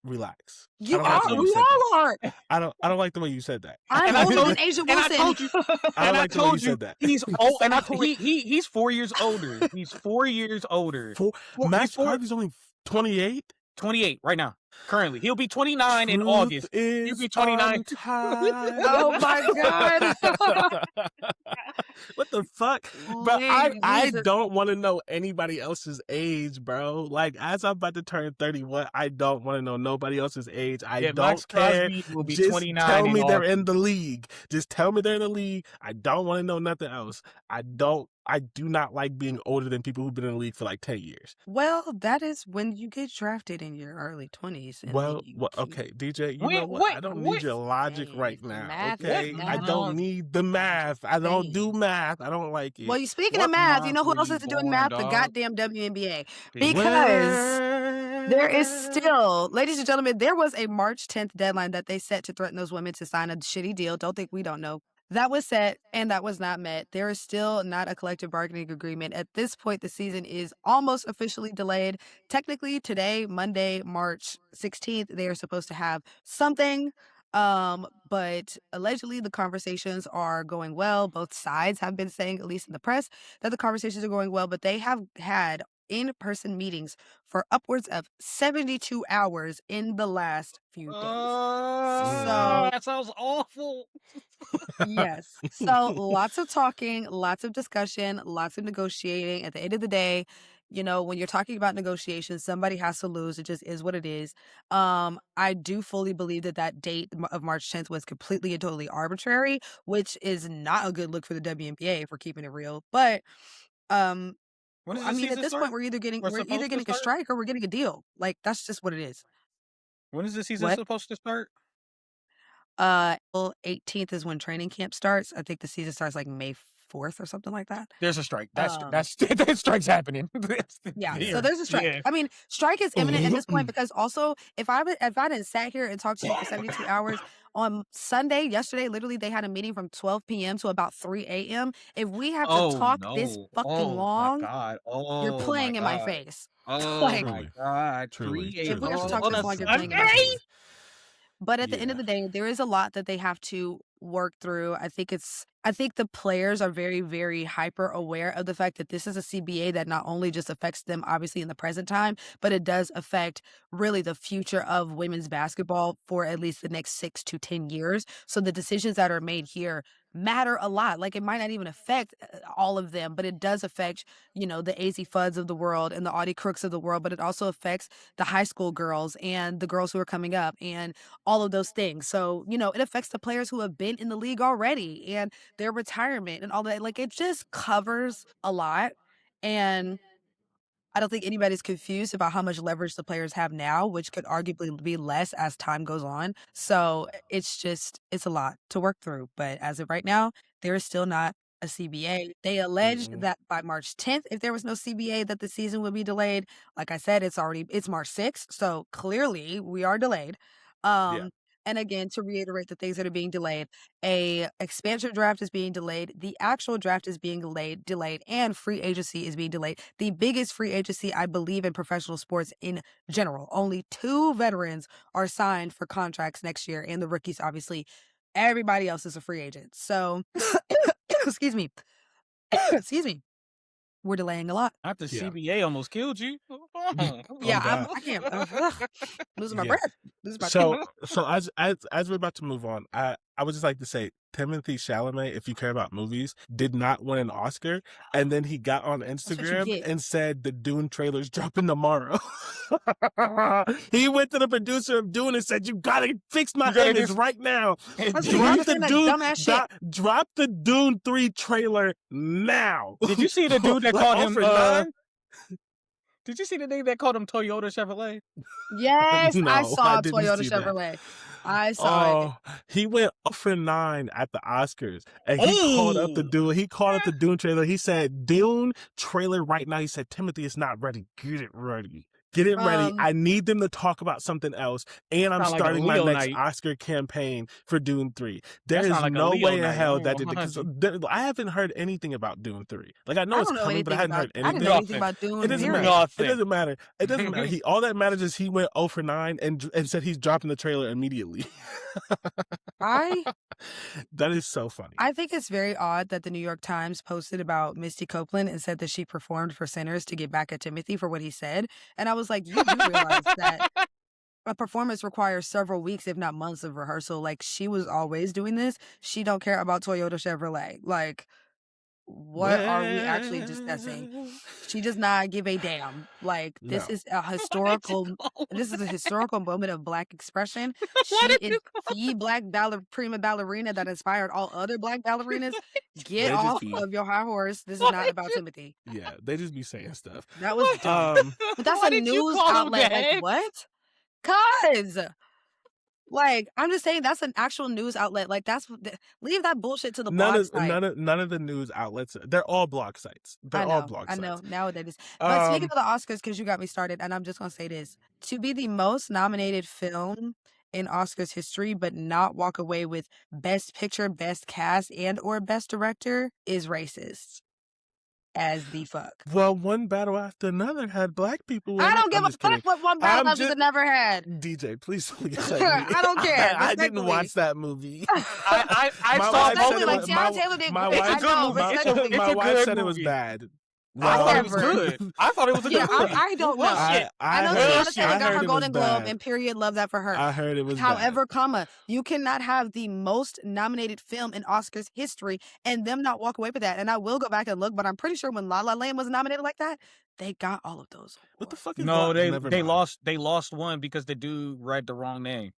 Relax. We all are. I don't like the way you said that. I'm older than Asia Wilson. I don't like the way you said that. He's old, and he's 4 years older. He's 4 years older. Max Crosby's only 28? 28 right now. Currently, he'll be 29 in August. He'll be 29. Oh my God! What the fuck, bro? I don't want to know anybody else's age, bro. Like, as I'm about to turn 31, I don't want to know nobody else's age. I don't Max care. Crosby will be Just 29 tell me they're August. in the league. Just tell me they're in the league. I don't want to know nothing else. I do not like being older than people who've been in the league for like 10 years. Well, that is when you get drafted in your early 20s. Okay, DJ, you know what? I don't need your logic right now, okay? I don't need the math. I don't do math. I don't like it. Well, speaking of math, you know who else isn't doing math? The goddamn WNBA. Because there is still, ladies and gentlemen, there was a March 10th deadline that they set to threaten those women to sign a shitty deal. Don't think we don't know. That was set, and that was not met. There is still not a collective bargaining agreement. At this point, the season is almost officially delayed. Technically, today, Monday, March 16th, they are supposed to have something. But allegedly, the conversations are going well. Both sides have been saying, at least in the press, that the conversations are going well, but they have had in-person meetings for upwards of 72 hours in the last few days. So that sounds awful. Yes. So lots of talking, lots of discussion, lots of negotiating. At the end of the day, you know, when you're talking about negotiations, somebody has to lose. It just is what it is. I do fully believe that date of March 10th was completely and totally arbitrary, which is not a good look for the WNBA, if we're keeping it real. But I mean, at this point, we're either getting a strike or we're getting a deal. Like, that's just what it is. When is the season supposed to start? 18th is when training camp starts. I think the season starts like May 4th or something like that. There's a strike. That strike's happening. Yeah, so there's a strike. Yeah. I mean, strike is imminent at this point because also if I didn't sat here and talked to you for 72 hours on Sunday, yesterday, literally they had a meeting from 12 p.m. to about 3 a.m. If we have to talk this fucking long, you're playing in my face. Oh my God. Truly. If we have to talk this long, you're playing in my face. But at the end of the day, there is a lot that they have to work through. I think the players are very, very hyper aware of the fact that this is a CBA that not only just affects them obviously in the present time, but it does affect really the future of women's basketball for at least the next 6 to 10 years. So the decisions that are made here matter a lot. Like, it might not even affect all of them, but it does affect, you know, the AZ Fuds of the world and the Audie Crooks of the world, but it also affects the high school girls and the girls who are coming up and all of those things. So, you know, it affects the players who have been in the league already and their retirement and all that. Like, it just covers a lot. And I don't think anybody's confused about how much leverage the players have now, which could arguably be less as time goes on. So it's a lot to work through. But as of right now, there is still not a CBA. They alleged that by March 10th, if there was no CBA, that the season would be delayed. Like I said, it's March 6th. So clearly we are delayed. And again, to reiterate the things that are being delayed, a expansion draft is being delayed. The actual draft is being delayed, and free agency is being delayed. The biggest free agency, I believe, in professional sports in general. Only 2 veterans are signed for contracts next year, and the rookies, obviously. Everybody else is a free agent. So, excuse me. Excuse me. We're delaying a lot. Not the CBA almost killed you. Yeah, I can't. Losing my breath. Losing my so as we're about to move on, I would just like to say Timothée Chalamet, if you care about movies, did not win an Oscar, and then he got on Instagram and said the Dune trailer's dropping tomorrow. He went to the producer of Dune and said, "You gotta fix my image right now. Drop the Dune 3 trailer now." Did you see the dude that called him? Did you see the name that called him Toyota Chevrolet? Yes, no, I saw Toyota Chevrolet. I saw it. He went 0-9 at the Oscars, and he called up the Dune. He called up the Dune trailer. He said, "Dune trailer right now." He said, "Timothy, it's not ready. Get it ready. Get it ready. I need them to talk about something else, and I'm starting my next Oscar campaign for Dune 3. There is no way in hell that did because I haven't heard anything about Dune 3. Like I know it's coming, but I hadn't heard anything. I didn't know anything about Dune. It doesn't matter. It doesn't matter. All that matters is he went 0-9 and said he's dropping the trailer immediately. That is so funny. I think it's very odd that the New York Times posted about Misty Copeland and said that she performed for Sinners to get back at Timothy for what he said. And I was like, you do realize that a performance requires several weeks, if not months of rehearsal. Like, she was always doing this. She don't care about Toyota Chevrolet. Like, what are we actually discussing? She does not give a damn. Like, this is a historical moment of Black expression. She is the Black prima ballerina that inspired all other Black ballerinas. Get off of your high horse. This is not about Timothy. Yeah, they just be saying stuff. That was dumb. But that's a news outlet. Like, what? Cuz like, I'm just saying that's an actual news outlet. Like, leave that bullshit to the blog site. None of the news outlets. They're all blog sites. I know nowadays. But speaking of the Oscars, because you got me started, and I'm just gonna say this: to be the most nominated film in Oscars history, but not walk away with Best Picture, Best Cast, and/or Best Director is racist. As the fuck. Well, one battle after another had Black people. I don't give a fuck what one battle after never had. DJ, please don't get I don't care. I didn't watch that movie. I saw both of them. My wife said it was bad. I thought it was good. I thought it was a good movie. I don't know. I know Dante got her Golden Globe, and period, love that for her. I heard it was However, you cannot have the most nominated film in Oscars history and them not walk away with that. And I will go back and look, but I'm pretty sure when La La Land was nominated like that, they got all of those. What the fuck is No, they lost one because the dude read the wrong name.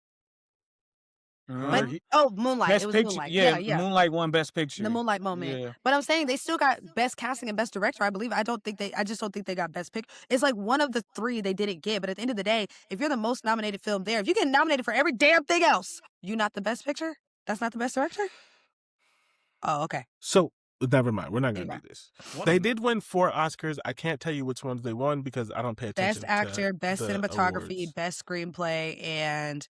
But, Moonlight. Best it was Picture. Moonlight. Yeah, Yeah. Moonlight won Best Picture. The Moonlight moment. Yeah. But I'm saying they still got Best Casting and Best Director, I believe. I just don't think they got Best Picture. It's like one of the 3 they didn't get. But at the end of the day, if you're the most nominated film there, if you get nominated for every damn thing else, you're not the Best Picture? That's not the Best Director? Oh, okay. So, never mind. We're not going to do this. They did win 4 Oscars. I can't tell you which ones they won because I don't pay attention. Best Actor, Best Cinematography, awards. Best Screenplay, and...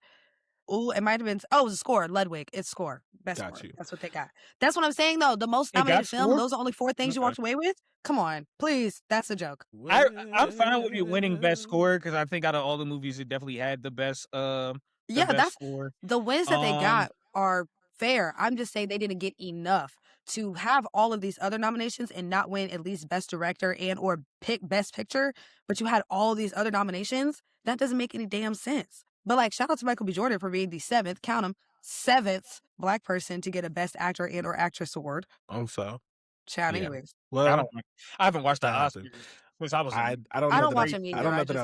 Oh, it might have been. Oh, it was a Score. Ludwig. It's Score. Best Score. That's what they got. That's what I'm saying, though. The most nominated film. Those are only 4 things you walked away with. Come on, please. That's a joke. I'm fine with you winning Best Score because I think out of all the movies, it definitely had the best. Best score. The wins that they got are fair. I'm just saying they didn't get enough to have all of these other nominations and not win at least Best Director and/or pick Best Picture. But you had all these other nominations. That doesn't make any damn sense. But, like, shout out to Michael B. Jordan for being the 7th, count him, 7th Black person to get a Best Actor and/or Actress award. So. Shout, anyways. Well, I haven't watched the Oscars since I was. I don't watch them either. I don't know that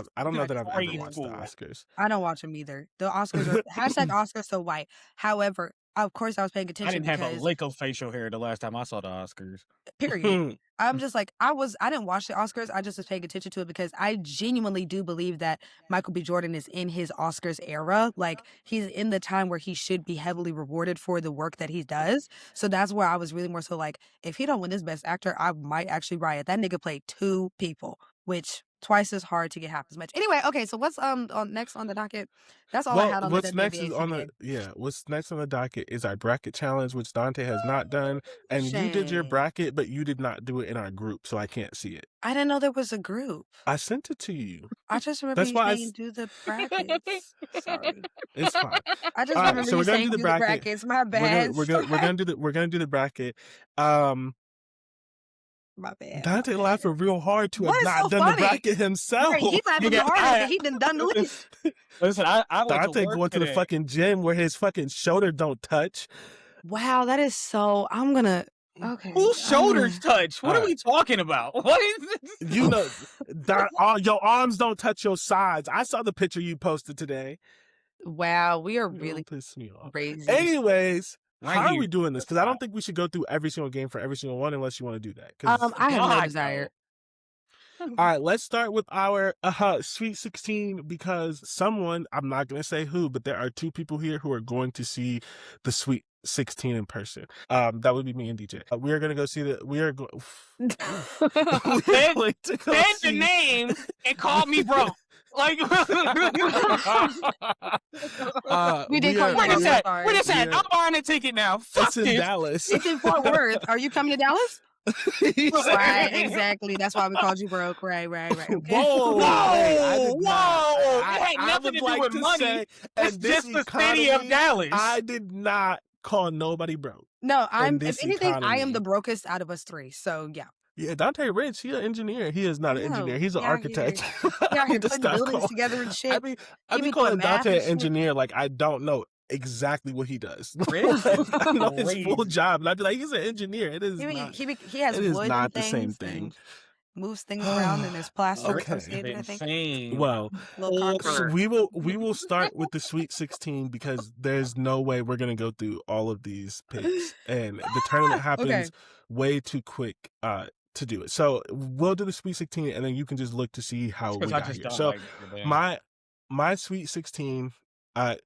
I've ever watched the Oscars. I don't watch them either. The Oscars are #Oscars so white. However, of course, I was paying attention. I didn't have a lick of facial hair the last time I saw the Oscars. Period. I'm just like, I didn't watch the Oscars. I just was paying attention to it because I genuinely do believe that Michael B. Jordan is in his Oscars era. Like, he's in the time where he should be heavily rewarded for the work that he does. So that's where I was really more so like, if he don't win this Best Actor, I might actually riot. That nigga played 2 people, which twice as hard to get half as much. Anyway, okay, so what's on next on the docket? That's all I had on the what's next WNBA is on the what's next on the docket is our bracket challenge, which Dante has not done. And you did your bracket, but you did not do it in our group, so I can't see it. I didn't know there was a group. I sent it to you. I just remember you saying do the brackets. Sorry. It's fine. I just remember you saying do the brackets. My bad. We're gonna do the bracket. My bad. Dante laughing real hard to have not done the bracket himself. Right, he laughing harder. He done the least. Listen, I Dante going to the fucking gym where his fucking shoulder don't touch. Wow, that is so. I'm gonna. Okay. Whose shoulders touch? What are we talking about? What is this? You know, your arms don't touch your sides. I saw the picture you posted today. Wow, we are really piss me off. Crazy. Anyways, how are we doing this? Because I don't think we should go through every single game for every single one unless you want to do that. I have no desire. All right, let's start with our Sweet 16 because someone, I'm not going to say who, but there are 2 people here who are going to see the Sweet 16 in person. That would be me and DJ. We are going to go see we are going Said the name and called me broke. Like, we did call where is that? I'm buying a ticket now. It's in Dallas. It's in Fort Worth. Are you coming to Dallas? Right, exactly. That's why we called you broke. Right. Okay. Whoa! It had nothing to do with money. It's just the city of Dallas. I did not call nobody broke. No, if anything, I am the brokest out of us 3. So yeah. Yeah, Dante Rich, he's an engineer. He is not an engineer. He's an architect. Yeah, he's putting buildings together and shit. I be calling Dante an engineer like I don't know exactly what he does. I know his full job, and I'd be like, he's an engineer. It is not. He has it is wood not and the same thing. Moves things around and there's plaster. Okay. I think. Well, so we will start with the Sweet 16 because there's no way we're gonna go through all of these picks, and the tournament happens way too quick to do it. So we'll do the Sweet 16, and then you can just look to see how we got here. So my Sweet 16,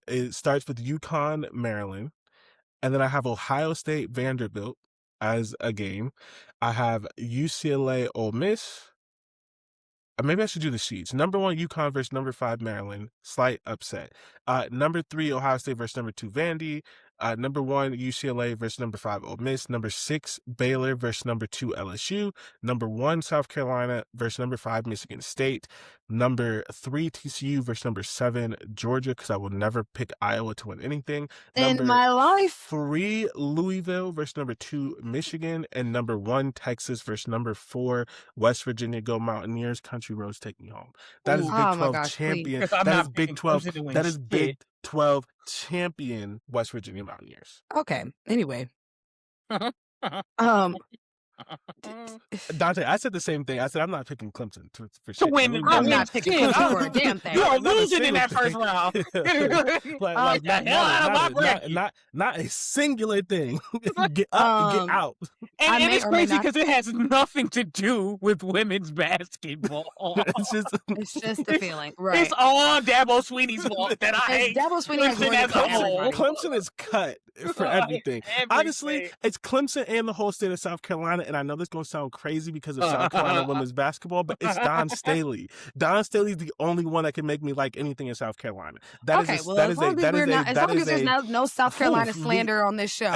it starts with UConn, Maryland, and then I have Ohio State, Vanderbilt as a game. I have UCLA, Ole Miss. Maybe I should do the sheets. Number 1, UConn versus number 5, Maryland. Slight upset. Number 3, Ohio State versus number 2, Vandy. Number 1, UCLA versus number 5, Ole Miss. Number 6, Baylor versus number 2, LSU. Number 1, South Carolina versus number 5, Michigan State. Number 3, TCU versus number 7, Georgia, because I will never pick Iowa to win anything. In my life. 3, Louisville versus number 2, Michigan. And number 1, Texas versus number 4, West Virginia. Go Mountaineers. Country Roads, take me home. That is Big 12 champion. That is Big 12. That is Big 12 champion West Virginia Mountaineers. Okay. Anyway. Dante, I said the same thing. I said I'm not picking Clemson for shit. Win. I'm not picking Clemson for a damn thing. You're losing in that first round. Not a singular thing. Get up and get out. And it's crazy because it has nothing to do with women's basketball. It's just the feeling. Right. It's all Dabo Sweeney's fault that I hate. Dabo Sweeney has Clemson is cut for everything. Honestly, it's Clemson and the whole state of South Carolina, and I know this is going to sound crazy because of South Carolina women's basketball, but it's Don Staley. Don Staley's the only one that can make me like anything in South Carolina. As long as there's no South Carolina slander on this show.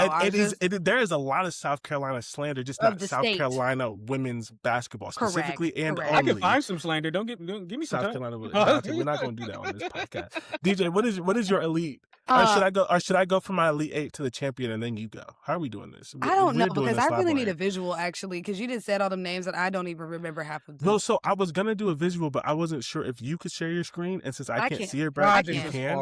There is a lot of South Carolina slander, just not South Carolina women's basketball specifically and only. I can find some slander. Don't give me some South Carolina. We're not going to do that on this podcast. DJ, what is your elite? Or should I go from my elite 8 to the champion and then you go? How are we doing this? I don't know because I really need a visual actually because you just said all them names that I don't even remember half of them. Well, so I was gonna do a visual, but I wasn't sure if you could share your screen, and since I can't see your Brad, you can.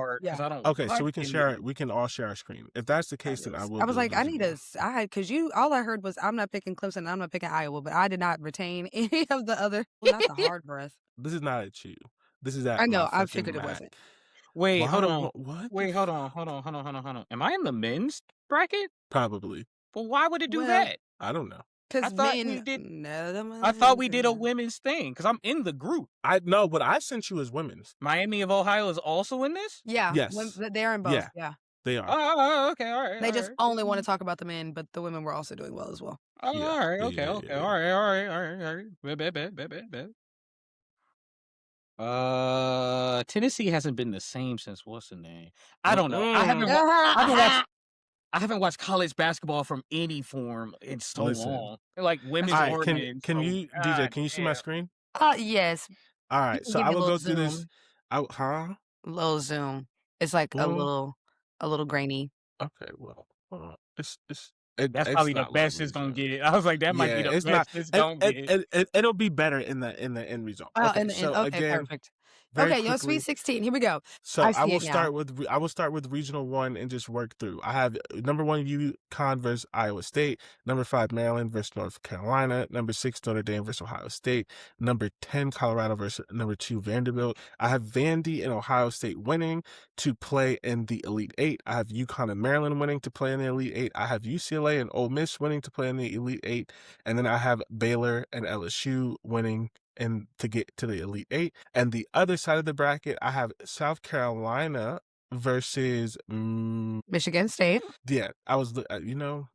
Okay, so we can share it. We can all share our screen. If that's the case, then I will. I was like, because all I heard was I'm not picking Clemson, and I'm not picking Iowa, but I did not retain any of the other. Well, not the hard breath. This is not at you. This is at. I know. I figured it wasn't. Wait, hold on. What? Wait, hold on. Am I in the men's bracket? Probably. Well, why would it do that? I don't know. Because I thought we did a women's thing because I'm in the group. I know, but I sent you as women's. Miami of Ohio is also in this? Yeah. Yes. They're in both. Yeah. They are. Oh, okay, all right. They just only want to talk about the men, but the women were also doing well as well. Oh, all right, okay, all right. Bet. Tennessee hasn't been the same since what's the name? I don't know. I haven't watched college basketball from any form in so long. Like women's or men's. Can you DJ? Can you see my screen? Yes. All right, so I will go through this. Little zoom. It's like a little grainy. Okay, well, that's probably the best it's gonna get it. I was like, that might be the best it's gonna get. It'll be better in the end result. Okay, perfect. Okay, your Sweet 16. Here we go. So I will start with Regional 1 and just work through. I have number 1 UConn versus Iowa State, number 5 Maryland versus North Carolina, number 6 Notre Dame versus Ohio State, number 10 Colorado versus number 2 Vanderbilt. I have Vandy and Ohio State winning to play in the Elite 8. I have UConn and Maryland winning to play in the Elite 8. I have UCLA and Ole Miss winning to play in the Elite 8, and then I have Baylor and LSU winning and to get to the Elite 8. And the other side of the bracket, I have South Carolina versus Michigan State. Yeah, I was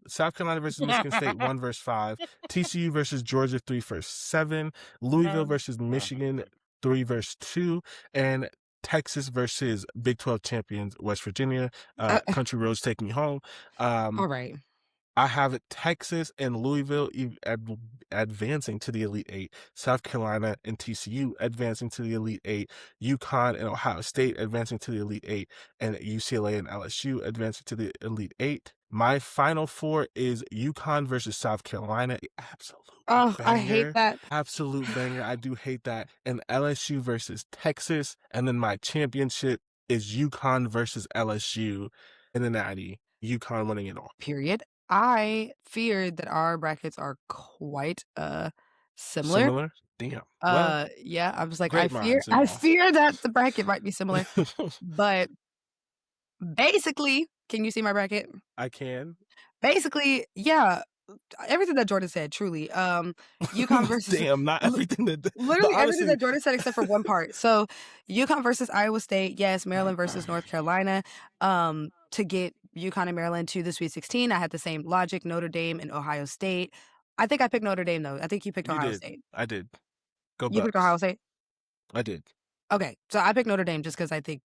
South Carolina versus Michigan State 1 versus 5, TCU versus Georgia 3 versus 7, Louisville versus Michigan 3 versus 2, and Texas versus Big 12 champions West Virginia. Country Roads Take Me Home. All right. I have Texas and Louisville advancing to the Elite 8, South Carolina and TCU advancing to the Elite 8, UConn and Ohio State advancing to the Elite 8, and UCLA and LSU advancing to the Elite 8. My final 4 is UConn versus South Carolina. Absolute banger. I hate that. Absolute banger. I do hate that. And LSU versus Texas. And then my championship is UConn versus LSU in the Natty. UConn winning it all. Period. I feared that our brackets are quite similar. Damn. Yeah, I was like, I fear that the bracket might be similar. But basically, can you see my bracket? I can. Basically, yeah. Everything that Jordan said, truly. UConn versus damn, not everything that literally everything that Jordan said except for one part. So UConn versus Iowa State, yes. Maryland versus North Carolina. To get UConn and Maryland to the Sweet 16, I had the same logic. Notre Dame and Ohio State. I think I picked Notre Dame though. I think you picked Ohio State. I did. Go Bucks. You picked Ohio State. I did. Okay, so I picked Notre Dame just because I think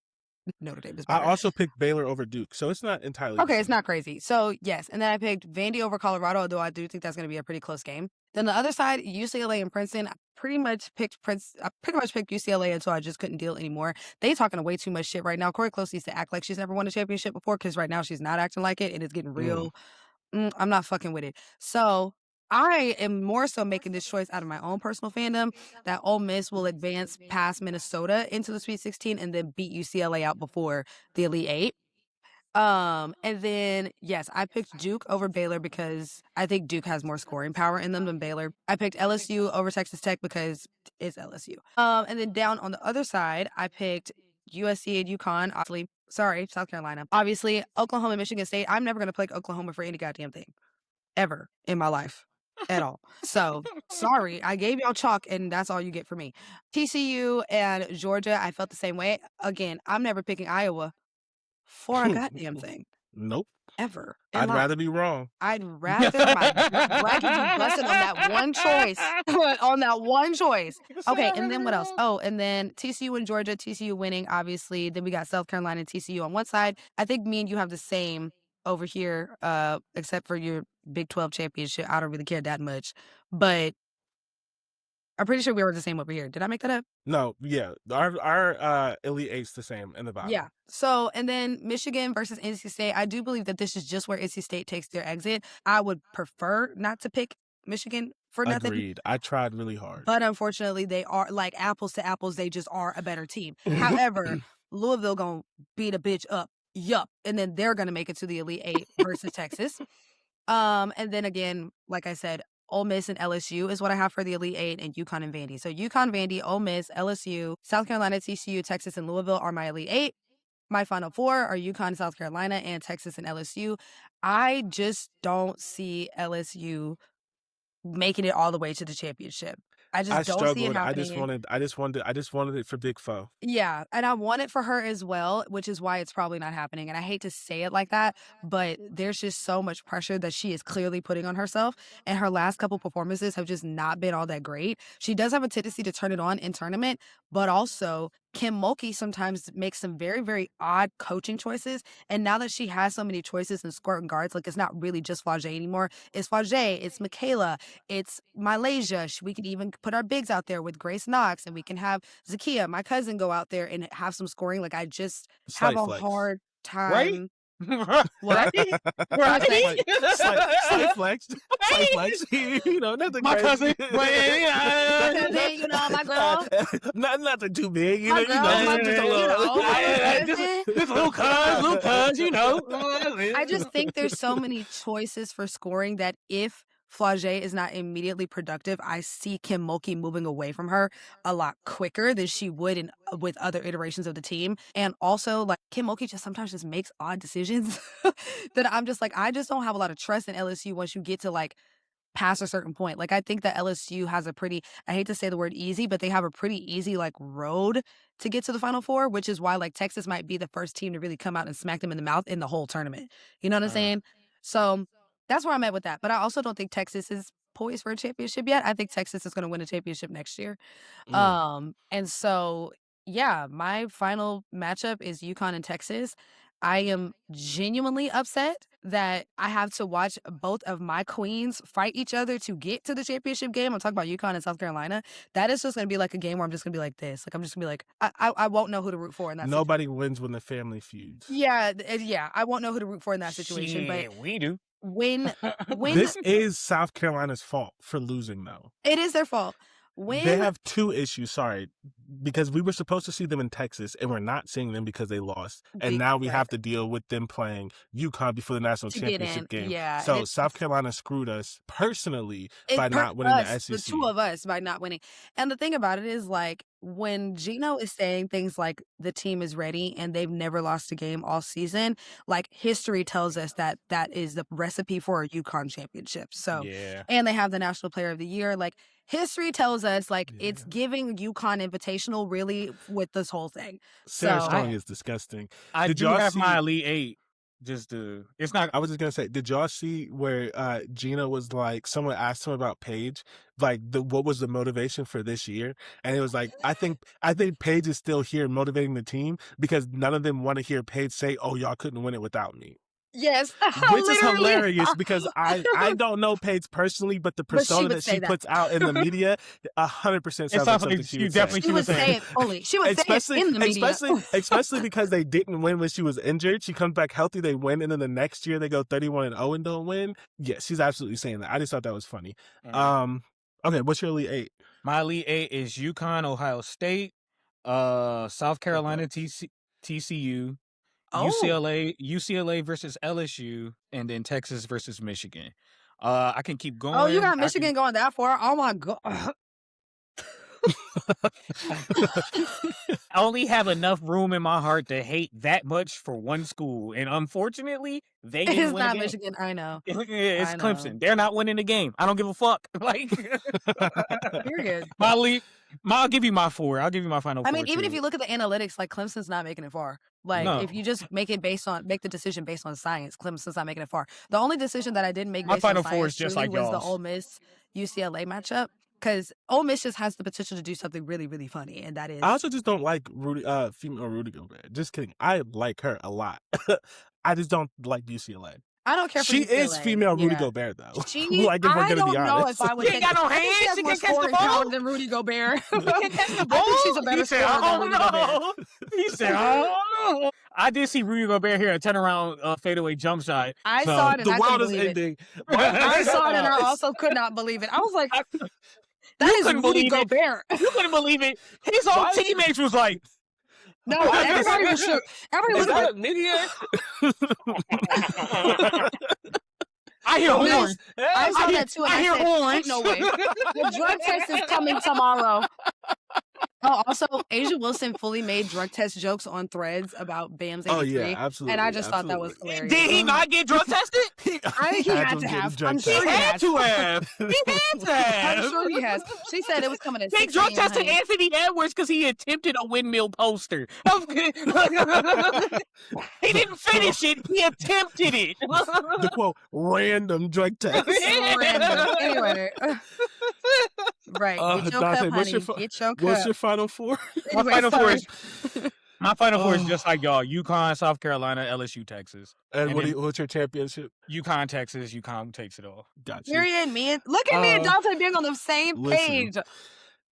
Notre Dame is better. I also picked Baylor over Duke, so it's not entirely okay. It's not crazy. So yes, and then I picked Vandy over Colorado, although I do think that's going to be a pretty close game. Then the other side, UCLA and Princeton. I pretty much picked UCLA until I just couldn't deal anymore. They talking way too much shit right now. Corey Close needs to act like she's never won a championship before, because right now she's not acting like it, and it's getting real. I'm not fucking with it. So I am more so making this choice out of my own personal fandom that Ole Miss will advance past Minnesota into the Sweet 16 and then beat UCLA out before the Elite 8. And then, yes, I picked Duke over Baylor because I think Duke has more scoring power in them than Baylor. I picked LSU over Texas Tech because it's LSU. And then down on the other side, I picked USC and UConn. Obviously, sorry, South Carolina. Obviously, Oklahoma and Michigan State. I'm never going to pick Oklahoma for any goddamn thing ever in my life. At all. So sorry, I gave y'all chalk and that's all you get for me. TCU and Georgia, I felt the same way. Again, I'm never picking Iowa for a goddamn thing. Nope. Ever. I'd rather be wrong. I'd rather my bracket be busted on that one choice. On that one choice. Okay, and then what else? Oh, and then TCU and Georgia, TCU winning, obviously. Then we got South Carolina and TCU on one side. I think me and you have the same over here, except for your Big 12 championship. I don't really care that much, but I'm pretty sure we were the same over here. Did I make that up? No, yeah. Our Elite 8's the same in the bottom. Yeah. So, and then Michigan versus NC State. I do believe that this is just where NC State takes their exit. I would prefer not to pick Michigan for nothing. Agreed. I tried really hard. But unfortunately, they are like apples to apples. They just are a better team. However, Louisville gonna beat a bitch up. Yup. And then they're going to make it to the Elite 8 versus Texas. And then again, like I said, Ole Miss and LSU is what I have for the Elite 8, and UConn and Vandy. So UConn, Vandy, Ole Miss, LSU, South Carolina, TCU, Texas, and Louisville are my Elite 8. My final 4 are UConn, South Carolina, and Texas and LSU. I just don't see LSU making it all the way to the championship. I just don't see it struggled. I just wanted it for Big Foe. Yeah, and I want it for her as well, which is why it's probably not happening. And I hate to say it like that, but there's just so much pressure that she is clearly putting on herself. And her last couple performances have just not been all that great. She does have a tendency to turn it on in tournament, but also Kim Mulkey sometimes makes some very, very odd coaching choices. And now that she has so many choices in squirt and guards, like it's not really just Flau'jae anymore. It's Flau'jae, it's Michaela, it's Malaysia. We could even put our bigs out there with Grace Knox, and we can have Zakia, my cousin, go out there and have some scoring. Like I just have a hard time. Right? What? Slight flex. Slight flex. You know, nothing my crazy. cousin. You know, my girl. Nothing too big. You My know, girl, just a little. This little cuz, you know. I just think there's so many choices for scoring that if Flau'jae is not immediately productive, I see Kim Mulkey moving away from her a lot quicker than she would with other iterations of the team. And also, like, Kim Mulkey sometimes just makes odd decisions that I'm just like, I just don't have a lot of trust in LSU once you get to like past a certain point. Like I think that LSU has a pretty, I hate to say the word easy, but they have a pretty easy like road to get to the Final Four, which is why like Texas might be the first team to really come out and smack them in the mouth in the whole tournament. You know what I'm saying? So that's where I'm at with that. But I also don't think Texas is poised for a championship yet. I think Texas is going to win a championship next year. And so, yeah, my final matchup is UConn and Texas. I am genuinely upset that I have to watch both of my queens fight each other to get to the championship game. I'm talking about UConn and South Carolina. That is just going to be like a game where I'm just going to be like this. Like, I'm just going to be like, I won't know who to root for in that situation. Nobody wins when the family feuds. Yeah, I won't know who to root for in that situation. Shit, but we do. When this is South Carolina's fault for losing, though. It is their fault. They have two issues, because we were supposed to see them in Texas, and we're not seeing them because they lost. And now we have to deal with them playing UConn before the national championship game. Yeah, so South Carolina screwed us personally by not winning the SEC. The two of us by not winning. And the thing about it is, like, when Gino is saying things like the team is ready and they've never lost a game all season, like history tells us that that is the recipe for a UConn championship. So, and they have the National Player of the Year. Like, history tells us, like, it's giving UConn Invitational really with this whole thing. Sarah Strong is disgusting. I do have my Elite Eight. It's not. I was just gonna say, did y'all see where Gina was like, someone asked him about Paige, like what was the motivation for this year, and it was like, I think Paige is still here motivating the team because none of them want to hear Paige say, "Oh, y'all couldn't win it without me." Yes, which is hilarious because I don't know Paige personally, but the persona that she puts out in the media, 100% sounds like something she would say. She would say it fully. She would say it in the media. Especially because they didn't win when she was injured. She comes back healthy, they win, and then the next year they go 31-0 and don't win. Yeah, she's absolutely saying that. I just thought that was funny. Okay, what's your Elite Eight? My Elite Eight is UConn, Ohio State, South Carolina, TCU. UCLA versus LSU, and then Texas versus Michigan. I can keep going. Oh, you got Michigan going that far? Oh my god! I only have enough room in my heart to hate that much for one school, and unfortunately, they didn't it's win not the game. Michigan. I know. It's Clemson. They're not winning the game. I don't give a fuck. Like, period. I'll give you my 4. I'll give you my final 4. I mean, even if you look at the analytics, like Clemson's not making it far. Like, if you just make the decision based on science, Clemson's not making it far. The only decision that I didn't make based on science was the Ole Miss UCLA matchup. Because Ole Miss just has the potential to do something really, really funny, and that is. I also just don't like female Rudy Gobert. Just kidding. I like her a lot. I just don't like UCLA. I don't care for she UCLA. is female Rudy Gobert, though. Like, if we're gonna be honest. If I would she ain't got no hands. She can catch the ball than Rudy Gobert. I think she's a better scorer than Rudy Gobert. He said, "Oh no." I did see Rudy Gobert here a turnaround fadeaway jump shot. I saw it, and the world is ending. I saw it, and I also could not believe it. I was like, "That is Rudy Gobert." You couldn't believe it. His whole teammates was like. No, everybody was shook. Everybody was like, I hear horns. I saw that too. And I hear horns. No way. The drug test is coming tomorrow. Oh, also, Asia Wilson fully made drug test jokes on Threads about Bam's 83. Oh yeah, absolutely. And I just thought that was hilarious. Did he not get drug tested? I think he had to have. I'm sure he had to have. He had to have. I'm sure he has. She said it was coming at 6 They drug tested Anthony Edwards because he attempted a windmill poster. He didn't finish it. He attempted it. The quote, random drug test. Random. Anyway. Right. Get your Dante, cup, honey. Get your cup. What's your final four? My final four is just like y'all: UConn, South Carolina, LSU, Texas. And what's your championship? UConn, Texas. UConn takes it all. Gotcha. Period. Look at me and Dante being on the same page.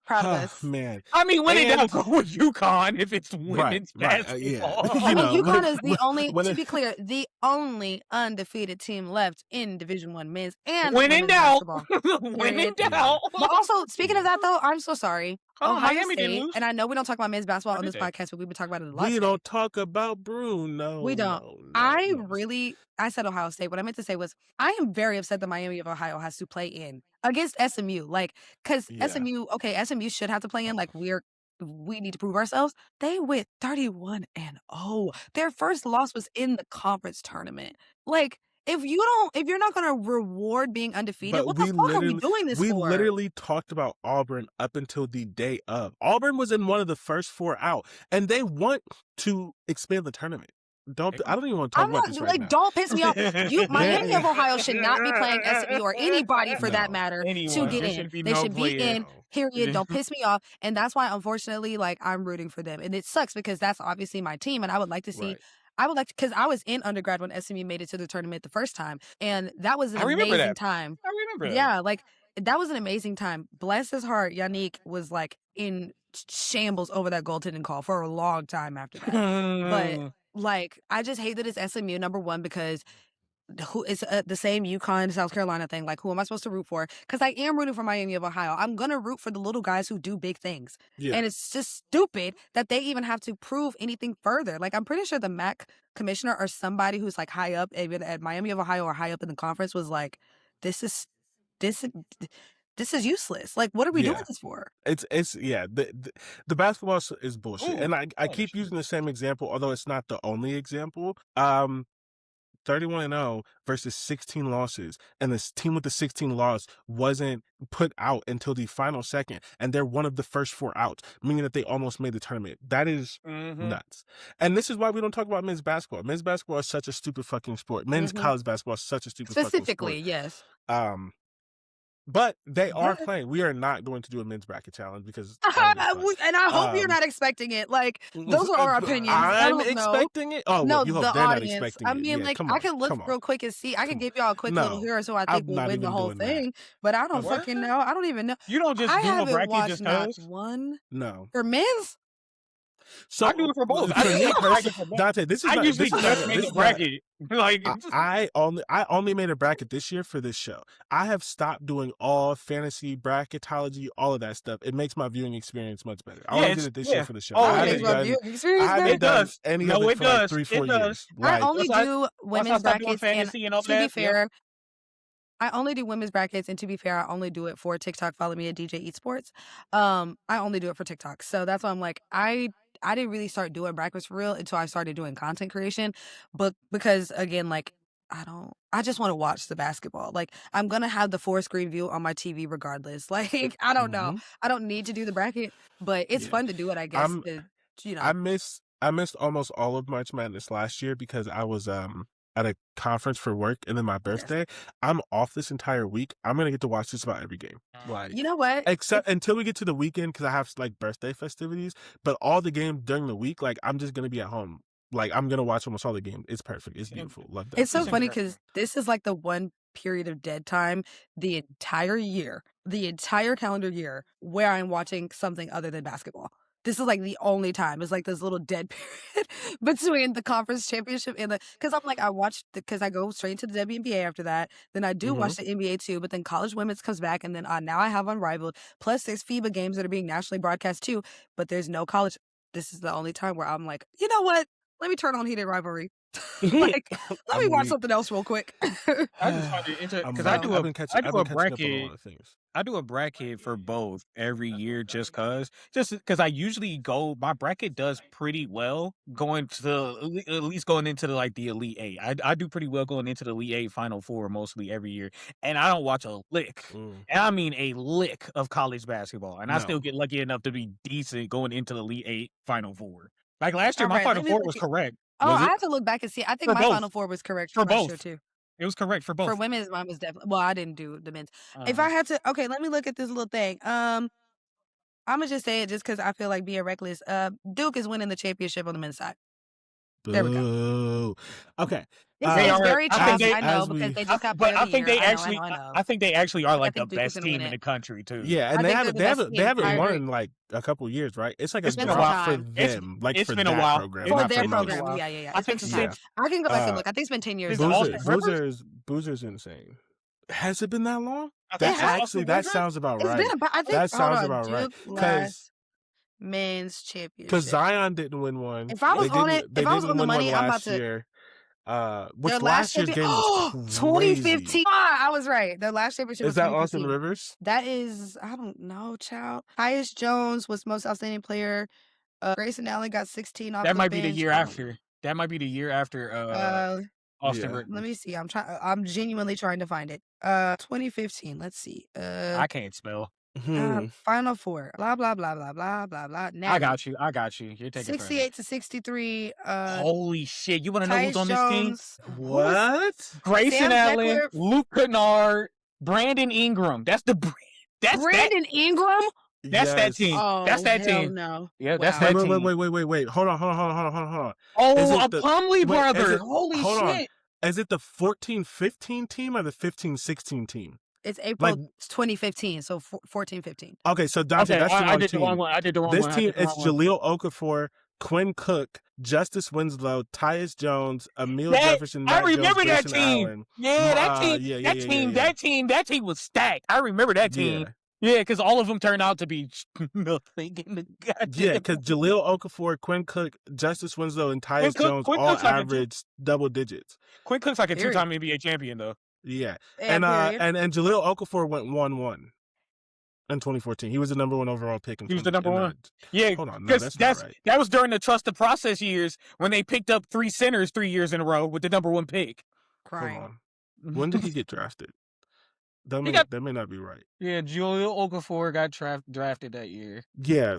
Proud of us. Man. I mean, when it doesn't go with UConn, if it's women's basketball. Yeah. I mean, UConn is the only, to be clear, the only undefeated team left in Division I men's and when in doubt. basketball. When in doubt. But also, speaking of that, though, I'm so sorry. Ohio Miami State, didn't lose. and I know we don't talk about men's basketball on this podcast, but we've been talking about it a lot. We don't talk about Bruno. We don't. I said Ohio State. What I meant to say was I am very upset that Miami of Ohio has to play in against SMU. Because SMU should have to play in. We need to prove ourselves. They went 31-0. Their first loss was in the conference tournament. If you're not going to reward being undefeated, what the fuck are we doing this for? We literally talked about Auburn up until the day of. Auburn was in one of the first 4 out, and they want to expand the tournament. I don't even want to talk about this right now. Don't piss me off. Miami of Ohio should not be playing SMU or anybody for that matter to get in. They should be in. Period. Don't piss me off. And that's why, unfortunately, I'm rooting for them. And it sucks because that's obviously my team, and I would like to see. Right. Because I was in undergrad when SMU made it to the tournament the first time, and that was an amazing time. I remember that. Yeah, that was an amazing time. Bless his heart, Yannick was in shambles over that goaltending call for a long time after that. But I just hate that it's SMU number one because it's the same UConn South Carolina thing. Who am I supposed to root for? Because I am rooting for Miami of Ohio. I'm gonna root for the little guys who do big things. Yeah. And it's just stupid that they even have to prove anything further. I'm pretty sure the MAC commissioner or somebody who's high up at Miami of Ohio or high up in the conference was this is useless. What are we doing this for? The basketball is bullshit. And I keep using the same example, although it's not the only example. 31-0 versus 16 losses, and this team with the 16 loss wasn't put out until the final second, and they're one of the first 4 outs, meaning that they almost made the tournament. That is nuts. And this is why we don't talk about men's basketball. Men's basketball is such a stupid fucking sport. Men's college basketball is such a stupid fucking sport. Specifically, yes. But they are playing. We are not going to do a men's bracket challenge because and I hope you're not expecting it. Those are our opinions. I'm expecting it. Oh, no, you hope the they're audience. not expecting I mean, it. I can look real quick and see. I can give y'all a quick little here, so I think we'll win the whole thing. But I don't fucking know. I don't even know. You don't just do a bracket just because? One. No. For men's. So I do it for both. Dante, this is I usually just make a bracket. I only made a bracket this year for this show. I have stopped doing all fantasy bracketology, all of that stuff. It makes my viewing experience much better. I only did it this year for the show. I haven't done any of it for 3-4 years. I only do women's brackets, and to be fair, I only do women's brackets, and to be fair, I only do it for TikTok. Follow me at DJ Eat Sports. I only do it for TikTok, so that's why I'm I didn't really start doing brackets for real until I started doing content creation, but because again, I just want to watch the basketball. I'm gonna have the 4-screen view on my TV regardless. I don't know. I don't need to do the bracket, but it's fun to do it. I guess. I missed almost all of March Madness last year because I was at a conference for work and then my birthday. I'm off this entire week. I'm gonna get to watch just about every game. You know what? Except until we get to the weekend because I have birthday festivities. But all the games during the week, I'm just gonna be at home. I'm gonna watch almost all the games. It's perfect. It's beautiful. Love that. It's so funny because this is the one period of dead time the entire calendar year where I'm watching something other than basketball. This is the only time. It's this little dead period between the conference championship and because I watch because I go straight to the WNBA after that. Then I do watch the NBA too, but then college women's comes back, and then now I have Unrivaled. Plus, there's FIBA games that are being nationally broadcast too, but there's no college. This is the only time where I'm you know what? Let me turn on Heated Rivalry. Like, let me watch something else real quick. I just wanted to because I've been catching up on a lot of things. I do a bracket for both every year just because I usually my bracket does pretty well going to at least going into the Elite Eight. I do pretty well going into the Elite Eight Final Four mostly every year, and I don't watch a lick, and I mean a lick of college basketball, and I still get lucky enough to be decent going into the Elite Eight Final Four. Like last year, my Final Four was correct. Oh, I have to look back and see. I think my Final Four was correct for last year too. It was correct for both. For women's, mine was definitely. Well, I didn't do the men's. If I had to, okay, let me look at this little thing. I'm gonna just say it just because I feel like being reckless. Duke is winning the championship on the men's side. There we go. Okay. It's very tough. I know because they just got. But I think they actually. I think they actually are like the best team in the country too. Yeah, and they haven't won in like a couple years, right? It's like it's been a while for them. Like it's for been a while program, for their program. Yeah. I think so. I can go back and look. I think it's been 10 years. Boozer's insane. Has it been that long? That sounds about right. That sounds about right. Because men's championship. Because Zion didn't win one. If I was on it, if I was on the money, I'm about to. Which last year's game was 2015. I was right. The last championship is that Austin Rivers? That is, I don't know, child. Tyus Jones was most outstanding player. Grayson Allen got 16 off. That might be the year after. That might be the year after. Austin Rivers. Let me see. I'm genuinely trying to find it. 2015. Let's see. I can't spell. Final Four. Blah blah blah blah blah blah blah. Now, I got you. You're taking 68 to 63. Holy shit! You want to know who's on this team? What? Grayson Allen, Luke Kennard, Brandon Ingram. That's Brandon Ingram. That's that team. Oh, that's that team. No. Yeah, that's that team. Wait. Hold on. Oh, a Plumlee brother. Holy shit. Is it the 14-15 team or the 15-16 team? It's April 2015, so 14-15. Okay, so Dante, that's the wrong team. I did the wrong one. This team is Jahlil Okafor, Quinn Cook, Justice Winslow, Tyus Jones, Emil Jefferson. I remember Jones, that team. Allen. Yeah, that team. That team was stacked. I remember that team. Yeah, because all of them turned out to be nothing. Yeah, because Jahlil Okafor, Quinn Cook, Justice Winslow, and Tyus Jones all averaged double digits. Quinn Cook's like a two-time NBA champion, though. Yeah, and Jahlil Okafor went 1-1 in 2014. He was the number 1 overall pick. He was the number 1. Yeah, hold on, no, that's not right. That was during the trust the process years when they picked up 3 centers 3 years in a row with the number 1 pick. Crying. Hold on. When did he get drafted? That may not be right. Yeah, Jahlil Okafor got drafted that year. Yeah.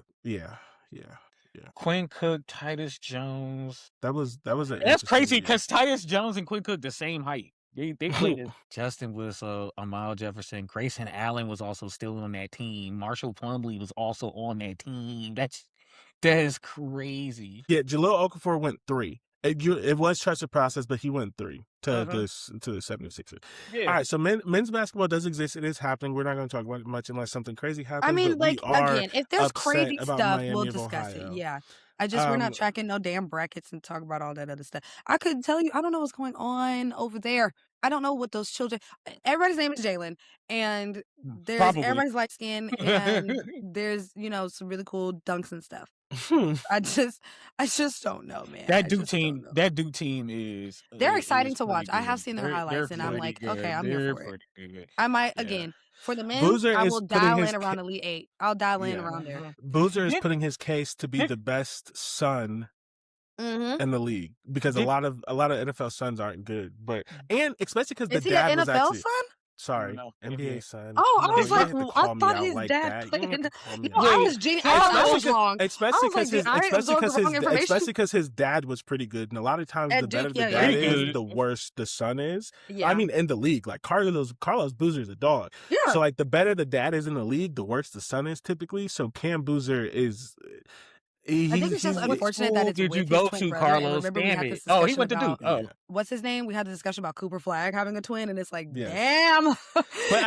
Quinn Cook, Tyus Jones. That's crazy because Tyus Jones and Quinn Cook the same height. They played Justin Winslow, Emil Jefferson, Grayson Allen was also still on that team. Marshall Plumlee was also on that team. That is crazy. Yeah, Jahlil Okafor went 3. It was trust the process, but he went 3 to the 76ers. Yeah. All right, so men's basketball does exist. It is happening. We're not going to talk about it much unless something crazy happens. I mean, like, again, if there's crazy stuff, Miami we'll discuss it. Yeah. We're not tracking no damn brackets and talk about all that other stuff. I couldn't tell you. I don't know what's going on over there. I don't know what those children. Everybody's name is Jalen, and everybody's light skin, and there's some really cool dunks and stuff. I just don't know, man. That Duke team is. They're exciting to watch. I have seen their highlights, and I'm like, okay, I'm here for it. Good. I might again. For the men, I will dial in around Elite 8. I'll dial in around there. Boozer is putting his case to be the best son in the league because a lot of NFL sons aren't good, and especially because the dad was actually. Son? Sorry, NBA son. Oh, I was like, I thought his dad played in the. I was wrong. Especially because his dad was pretty good, and a lot of times the better the dad is, the worse the son is. Yeah. I mean, in the league, like Carlos Boozer's a dog. Yeah. So like, the better the dad is in the league, the worse the son is typically. So Cam Boozer is. I think it's just unfortunate that it's did with you go his to, twin Carlos? Remember, Damn it! Oh, he went to Duke. Oh, what's his name? We had the discussion about Cooper Flagg having a twin, and it's like, damn. But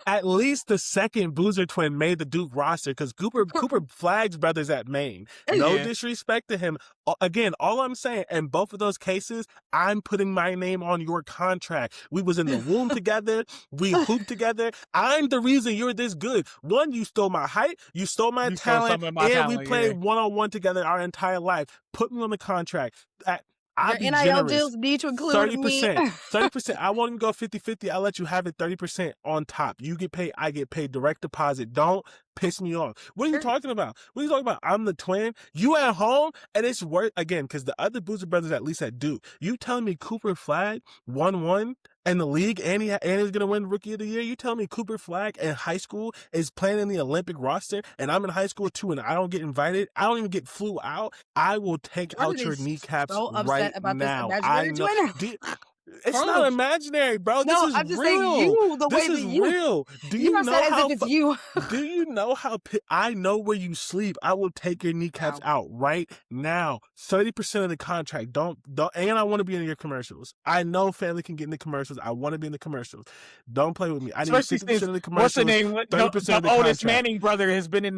at least the second Boozer twin made the Duke roster because Cooper Flagg's brother's at Maine. No disrespect to him. Again, all I'm saying, in both of those cases, I'm putting my name on your contract. We was in the womb together. We hooped together. I'm the reason you're this good. One, you stole my height. You stole my talent. We played one-on-one together our entire life. Put me on the contract. I'll be NIL generous. deals need to include 30%. me. 30%. I won't even go 50-50. I'll let you have it 30% on top. You get paid, I get paid. Direct deposit. Don't piss me off. What are you talking about? What are you talking about? I'm the twin. You at home, and it's worth, again, because the other Boozer brothers, at least at Duke, you telling me Cooper Flag won in the league and he's going to win Rookie of the Year? You tell me Cooper Flag in high school is playing in the Olympic roster, and I'm in high school too, and I don't get invited? I don't even get flew out? I will take out your kneecaps right now. I know. It's Carlos. not imaginary, bro. This is I'm just real. saying you, the This way is that you, real. Do you you know said how? as if it's you. Do you know how? I know where you sleep. I will take your kneecaps out right now. 30% of the contract. Don't. And I want to be in your commercials. I know family can get in the commercials. I want to be in the commercials. Don't play with me. I need 50% of the commercials. What's the name? 30% the of the Otis contract. Manning brother has been in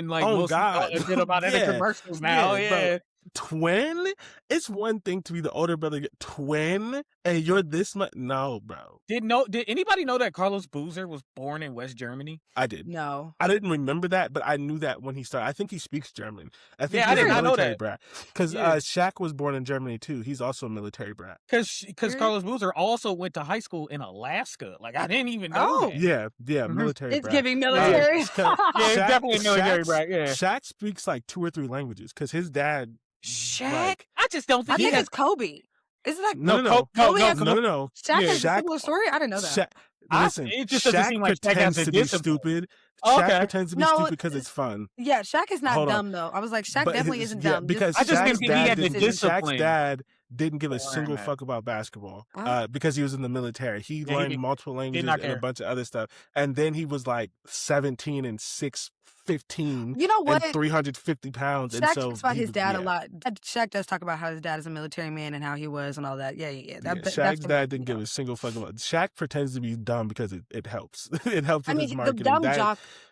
like oh most God, a bit about in the commercials now. Yeah. Bro. Twin? It's one thing to be the older brother. Twin? And you're this much? No, bro. Did anybody know that Carlos Boozer was born in West Germany? I did. No. I didn't remember that, but I knew that when he started. I think he speaks German. I think I he's did a not know military that. brat. Because Shaq was born in Germany too. He's also a military brat. Because Carlos Boozer also went to high school in Alaska. Like, I didn't even know that. Yeah, military it's brat. Giving military. It's definitely a military brat, yeah. Shaq speaks like 2 or 3 languages because his dad... Shaq? I just don't think I think it's Kobe. Isn't that No. Shaq has a similar story? I didn't know that. Listen, it just doesn't seem like Shaq pretends has to a be discipline. stupid. Oh, Shaq okay. pretends to be stupid because it's fun. Yeah, Shaq is not Hold dumb on. though. I was like, Shaq definitely isn't Yeah, dumb. because I just didn't think he had the Shaq's discipline. dad didn't give a single fuck about basketball because he was in the military. He learned multiple languages and a bunch of other stuff. And then he was like 17 and 6'15", you know what? and 350 pounds. Shaq and so talks about his dad a lot. Shaq does talk about how his dad is a military man and how he was and all that. Yeah. Shaq's dad didn't give a single fuck about. Shaq pretends to be dumb because it helps. It helps with his marketing.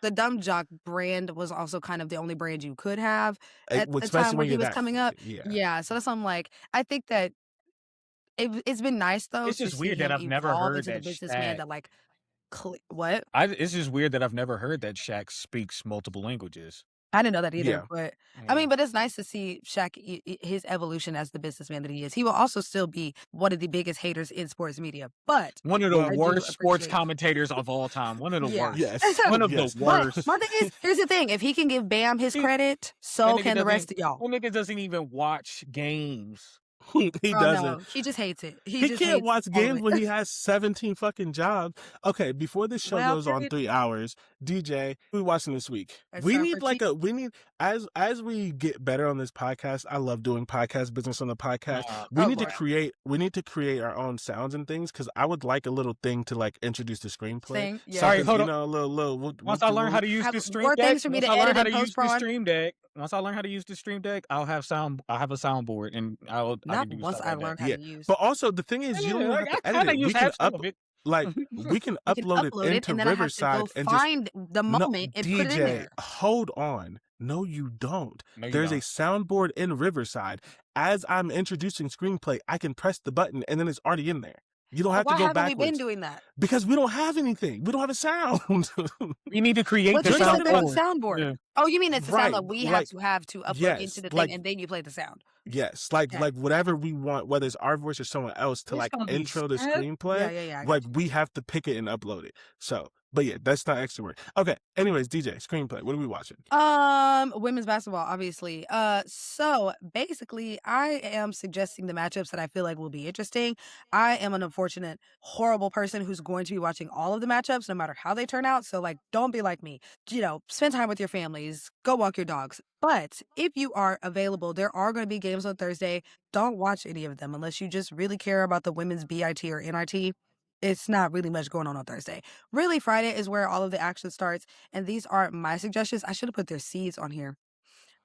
The dumb jock brand was also kind of the only brand you could have at the especially time when he was coming up. Yeah. So that's something like I think that it's been nice though. It's just weird that I've never heard that businessman that like what? It's just weird that I've never heard that Shaq speaks multiple languages. I didn't know that either, Yeah. but I mean, but it's nice to see Shaq, his evolution as the businessman that he is. He will also still be one of the biggest haters in sports media, but one of the worst sports commentators of all time. One of the worst. Yes. One of the worst. But my thing is, here's the thing: if he can give Bam his credit, so can the rest of y'all. That nigga doesn't even watch games. He doesn't. No, he just hates it. He can't watch games when he has 17 fucking jobs. Okay, before this show goes on 3 hours, DJ, we watching this week. We need as we get better on this podcast. I love doing podcast business on the podcast. We need to create our own sounds and things because I would like a little thing to like introduce the screenplay. Sorry, hold on. A little. Once I learn how to use the stream deck, once I learn how to use the stream deck, I'll have a soundboard and I learn how to use. But also the thing is, you don't have to edit it. We can upload it into Riverside and find the moment and put it in there. Hold on. No, you don't. There's a soundboard in Riverside. As I'm introducing screenplay, I can press the button and then it's already in there. You don't have to go backwards. Why haven't we been doing that? Because we don't have anything. We don't have a sound. We need to create the soundboard. Yeah. Oh, you mean it's the sound that we have to upload into the thing and then you play the sound? Yes, like whatever we want, whether it's our voice or someone else to like intro the screenplay. Yeah. Like we have to pick it and upload it. So, but yeah, that's not extra work. Okay. Anyways, DJ, screenplay. What are we watching? Women's basketball, obviously. So basically, I am suggesting the matchups that I feel like will be interesting. I am an unfortunate, horrible person who's going to be watching all of the matchups, no matter how they turn out. So like, don't be like me. Spend time with your families. Go walk your dogs. But if you are available, there are going to be games on Thursday. Don't watch any of them unless you just really care about the women's BIT or NRT. It's not really much going on Thursday. Really, Friday is where all of the action starts. And these are my suggestions. I should have put their seeds on here.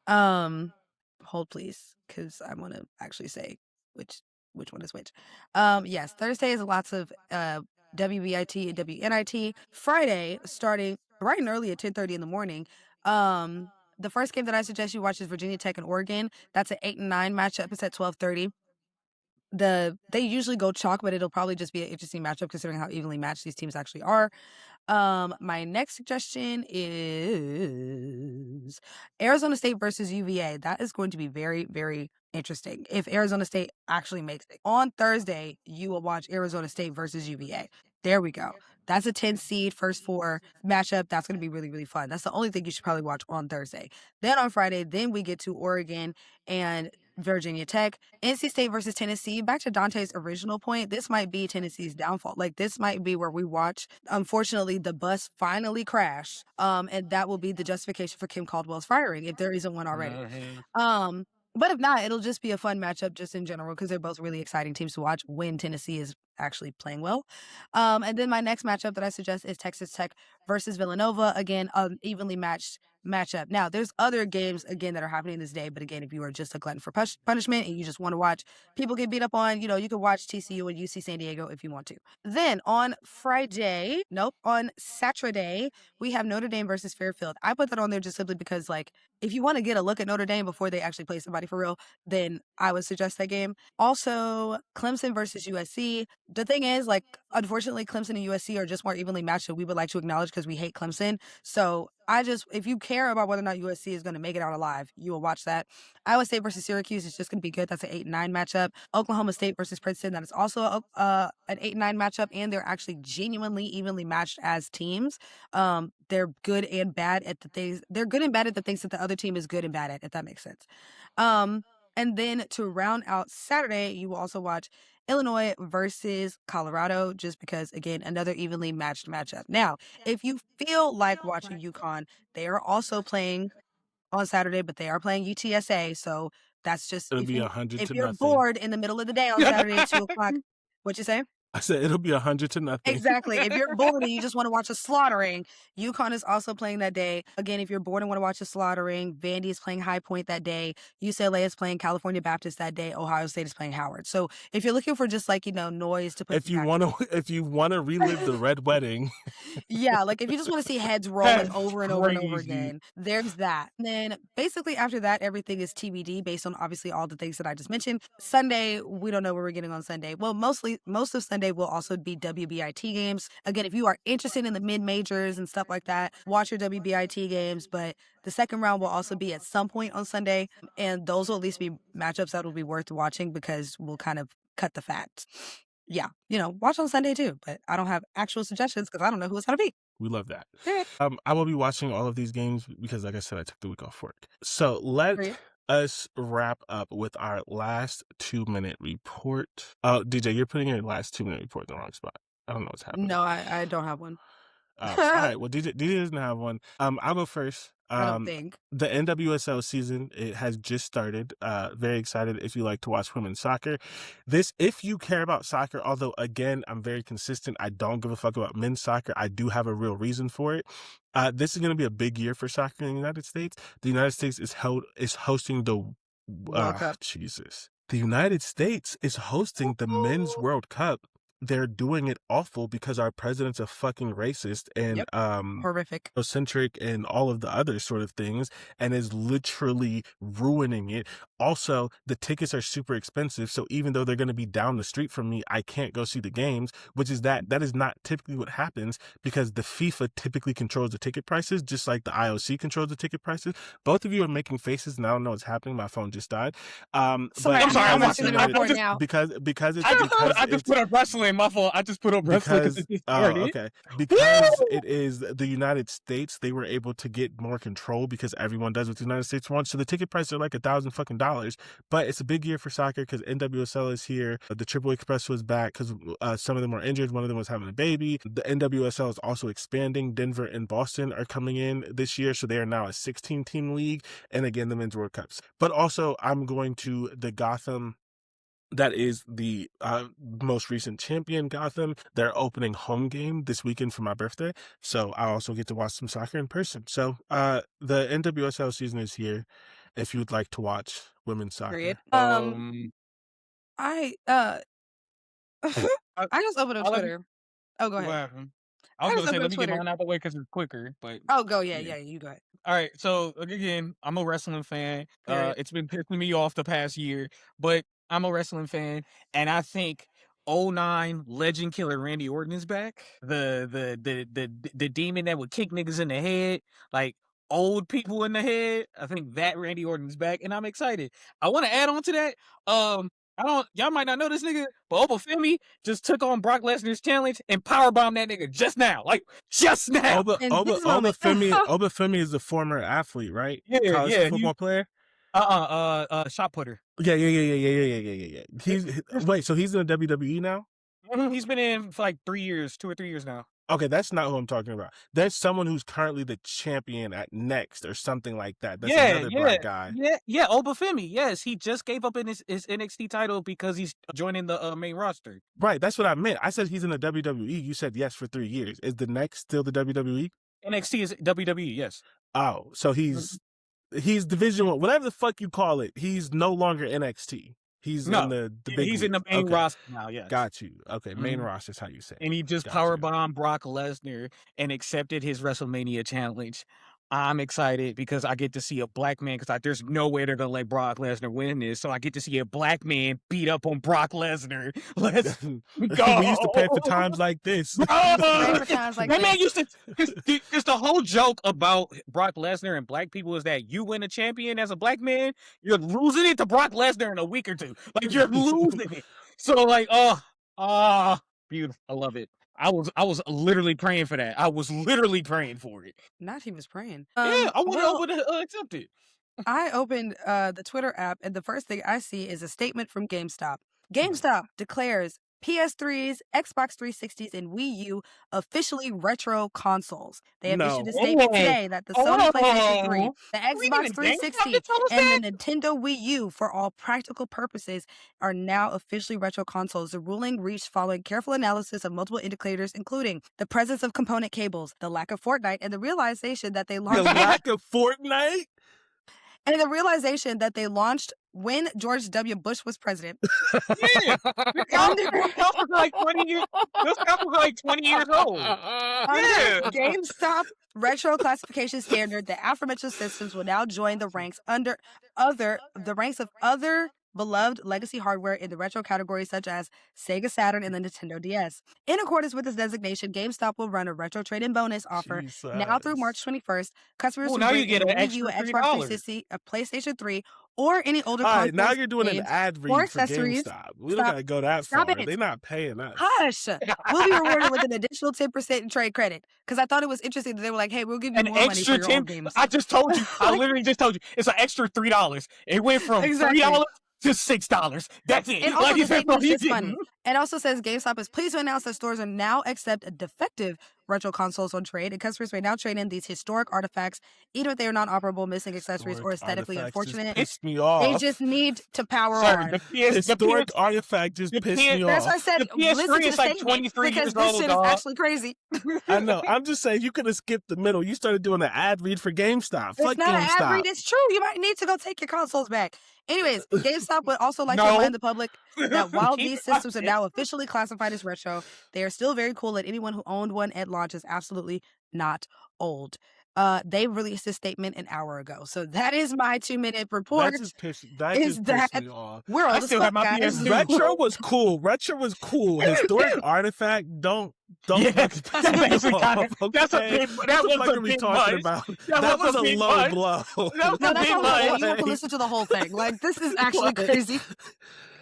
Hold please, because I want to actually say which one is which. Yes, Thursday is lots of WBIT and WNIT. Friday, starting bright and early at 10:30 in the morning. The first game that I suggest you watch is Virginia Tech and Oregon. That's an 8 and 9 matchup. It's at 12:30. They usually go chalk, but it'll probably just be an interesting matchup considering how evenly matched these teams actually are. My next suggestion is Arizona State versus UVA. That is going to be very, very interesting. If Arizona State actually makes it. On Thursday, you will watch Arizona State versus UVA. There we go. That's a 10 seed, first four matchup. That's going to be really, really fun. That's the only thing you should probably watch on Thursday. Then on Friday, then we get to Oregon and Virginia Tech. NC State versus Tennessee. Back to Dante's original point, this might be Tennessee's downfall. Like, this might be where we watch, unfortunately, the bus finally crash. And that will be the justification for Kim Caldwell's firing, if there isn't one already. But if not, it'll just be a fun matchup just in general because they're both really exciting teams to watch when Tennessee is actually playing well. And then my next matchup that I suggest is Texas Tech versus Villanova. Again, evenly matched matchup. Now, there's other games, again, that are happening this day. But again, if you are just a glutton for punishment and you just want to watch people get beat up on, you can watch TCU and UC San Diego if you want to. Then on Saturday, we have Notre Dame versus Fairfield. I put that on there just simply because, like, if you want to get a look at Notre Dame before they actually play somebody for real, then I would suggest that game. Also, Clemson versus USC. The thing is, like, unfortunately, Clemson and USC are just more evenly matched, so we would like to acknowledge because we hate Clemson. So if you care about whether or not USC is going to make it out alive, you will watch that. Iowa State versus Syracuse is just going to be good. That's an 8-9 matchup. Oklahoma State versus Princeton, that is also an 8-9 matchup, and they're actually genuinely evenly matched as teams. They're good and bad at the things. They're good and bad at the things that the other team is good and bad at, if that makes sense. And then to round out Saturday, you will also watch Illinois versus Colorado, just because, again, another evenly matched matchup. Now, if you feel like watching UConn, they are also playing on Saturday, but they are playing UTSA. So that's just, it'll be 100 if to you're nothing. Bored in the middle of the day on Saturday at 2:00, what'd you say? I said it'll be 100 to nothing. Exactly. If you're bored and you just want to watch a slaughtering, UConn is also playing that day. Again, if you're bored and want to watch a slaughtering, Vandy is playing High Point that day. UCLA is playing California Baptist that day. Ohio State is playing Howard. So if you're looking for just, like, noise to put, if you want to relive the Red Wedding, yeah, like if you just want to see heads rolling over and over and over again, there's that. And then basically after that, everything is TBD based on obviously all the things that I just mentioned. Sunday, we don't know where we're getting on Sunday. Well, most of Sunday will also be WBIT games. Again, if you are interested in the mid-majors and stuff like that, watch your WBIT games. But the second round will also be at some point on Sunday, and those will at least be matchups that will be worth watching because we'll kind of cut the fat. Yeah, watch on Sunday too, but I don't have actual suggestions because I don't know who it's going to be. We love that. I will be watching all of these games because, like I said, I took the week off work. So let us wrap up with our last 2-minute report. Oh, DJ, you're putting your last 2-minute report in the wrong spot. I don't know what's happening. No, I don't have one. All right. Well, DJ doesn't have one. I'll go first. I don't think. The NWSL season, it has just started. Very excited if you like to watch women's soccer. If you care about soccer, although, again, I'm very consistent. I don't give a fuck about men's soccer. I do have a real reason for it. This is going to be a big year for soccer in the United States. The United States is hosting the World Cup. Jesus. The United States is hosting the Men's World Cup. They're doing it awful because our president's a fucking racist and horrific, eccentric, and all of the other sort of things, and is literally ruining it. Also, the tickets are super expensive, so even though they're going to be down the street from me, I can't go see the games, which is that is not typically what happens because the FIFA typically controls the ticket prices, just like the IOC controls the ticket prices. Both of you are making faces, and I don't know what's happening. My phone just died. I'm sorry, I'm watching the report now. Because I just put up wrestling. My fault. I just put up wrestling okay. Because it is the United States, they were able to get more control because everyone does what the United States wants. So the ticket prices are like $1,000 fucking dollars. But it's a big year for soccer because NWSL is here. The Triple Express was back because some of them were injured. One of them was having a baby. The NWSL is also expanding. Denver and Boston are coming in this year, so they are now a 16-team league. And again, the Men's World Cups. But also, I'm going to the Gotham. That is the most recent champion, Gotham. They're opening home game this weekend for my birthday. So I also get to watch some soccer in person. So the NWSL season is here if you would like to watch women's soccer. I just opened up Twitter. Oh, go ahead. I was going to say, let me get mine out the way because it's quicker. But go, yeah, you go ahead. All right, so again, I'm a wrestling fan. It's been pissing me off the past year, but I'm a wrestling fan, and I think 09 legend killer Randy Orton is back. The demon that would kick niggas in the head. Like, old people in the head. I think that Randy Orton is back, and I'm excited. I want to add on to that. Y'all might not know this nigga, but Obafemi just took on Brock Lesnar's challenge and powerbombed that nigga just now. Like, just now. Obafemi is a former athlete, right? Yeah, college football player. Shot putter. Yeah. Wait, so he's in the WWE now? He's been in for like 3 years, 2 or 3 years now. Okay, that's not who I'm talking about. There's someone who's currently the champion at Next or something like that. That's another black guy. Yeah, Obafemi. Yes, he just gave up in his NXT title because he's joining the main roster. Right, that's what I meant. I said he's in the WWE. You said yes for 3 years. Is the Next still the WWE? NXT is WWE, yes. Oh, so he's Division 1, whatever the fuck you call it. He's no longer NXT. He's in the big he's in the main roster now, yes. Got you. Okay, main roster is how you say it. And he just powerbombed Brock Lesnar and accepted his WrestleMania challenge. I'm excited because I get to see a black man, because there's no way they're going to let Brock Lesnar win this, so I get to see a black man beat up on Brock Lesnar. Let's go! We used to pay for times like this. That man used to... Because the whole joke about Brock Lesnar and black people is that you win a champion as a black man, you're losing it to Brock Lesnar in a week or two. Like, you're losing it. So, like, beautiful. I love it. I was literally praying for that. I was literally praying for it. Not he was praying. Yeah, I want to open it, accept it. I opened the Twitter app, and the first thing I see is a statement from GameStop. GameStop declares PS3s, Xbox 360s, and Wii U officially retro consoles. They have issued a statement today that the Sony PlayStation 3, the Xbox 360, and the Nintendo Wii U, for all practical purposes, are now officially retro consoles. The ruling reached following careful analysis of multiple indicators, including the presence of component cables, the lack of Fortnite, and the realization that they launched... The lack of Fortnite? And the realization that they launched when George W. Bush was president. Yeah. Those was like 20 years. Those was like 20 years old. Yeah. GameStop retro classification standard, the aforementioned systems will now join the ranks of other beloved legacy hardware in the retro category, such as Sega Saturn and the Nintendo DS. In accordance with this designation, GameStop will run a retro trade-in bonus offer now through March 21st. Customers who bring in a Wii U, Xbox 360, a PlayStation 3, or any older consoles. Now you're doing an ad read for GameStop. We don't gotta go that far. They're not paying us. Hush! We'll be rewarded with an additional 10% in trade credit. Because I thought it was interesting that they were like, hey, we'll give you more money for your old games. I just told you. I literally just told you. It's an extra $3. It went from $3 to $6. That's it. And also the statement is just funny. It also says GameStop is pleased to announce that stores are now accept defective retro consoles on trade, and customers may now trade in these historic artifacts, even if they are not operable, missing accessories, or aesthetically unfortunate. Pissed me off. They just need to power on. Historic artifact just pissed me off. That's why I said listen to the like statement, because this shit is actually crazy. I know. I'm just saying you could have skipped the middle. You started doing an ad read for GameStop. It's not an ad read. It's true. You might need to go take your consoles back. Anyways, GameStop would also like to remind the public that while these systems are now officially classified as retro, they are still very cool, and anyone who owned one at launch is absolutely not old. They released this statement an hour ago. So that is my 2-minute report. That just pissed me off. We're old as fuck, guys. Retro was cool. Historic artifact, don't that's that was a low blow. You have to listen to the whole thing. Like, this is actually crazy.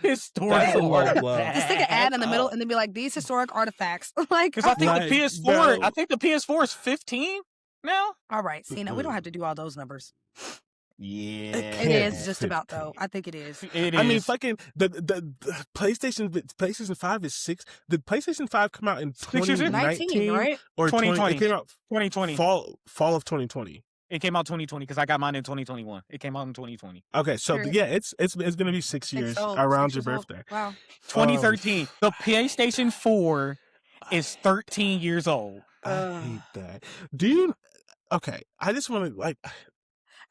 Historical artifacts. Just stick an ad in the middle and then be like, these historic artifacts. Like, because I think the PS4, I think the PS4 is 15 now. All right, see, now we don't have to do all those numbers. Yeah, it is just about though. I think it is. I mean, fucking the PlayStation 5 is 6. Did PlayStation 5 come out in 2019, right? Or 2020? It came out 2020. Fall of 2020. It came out 2020 because I got mine in 2021. It came out in 2020. Okay, so it's gonna be 6 years around your birthday. Wow. 2013. The PlayStation 4 is 13 years old. I hate that. Do you? Okay, I just want to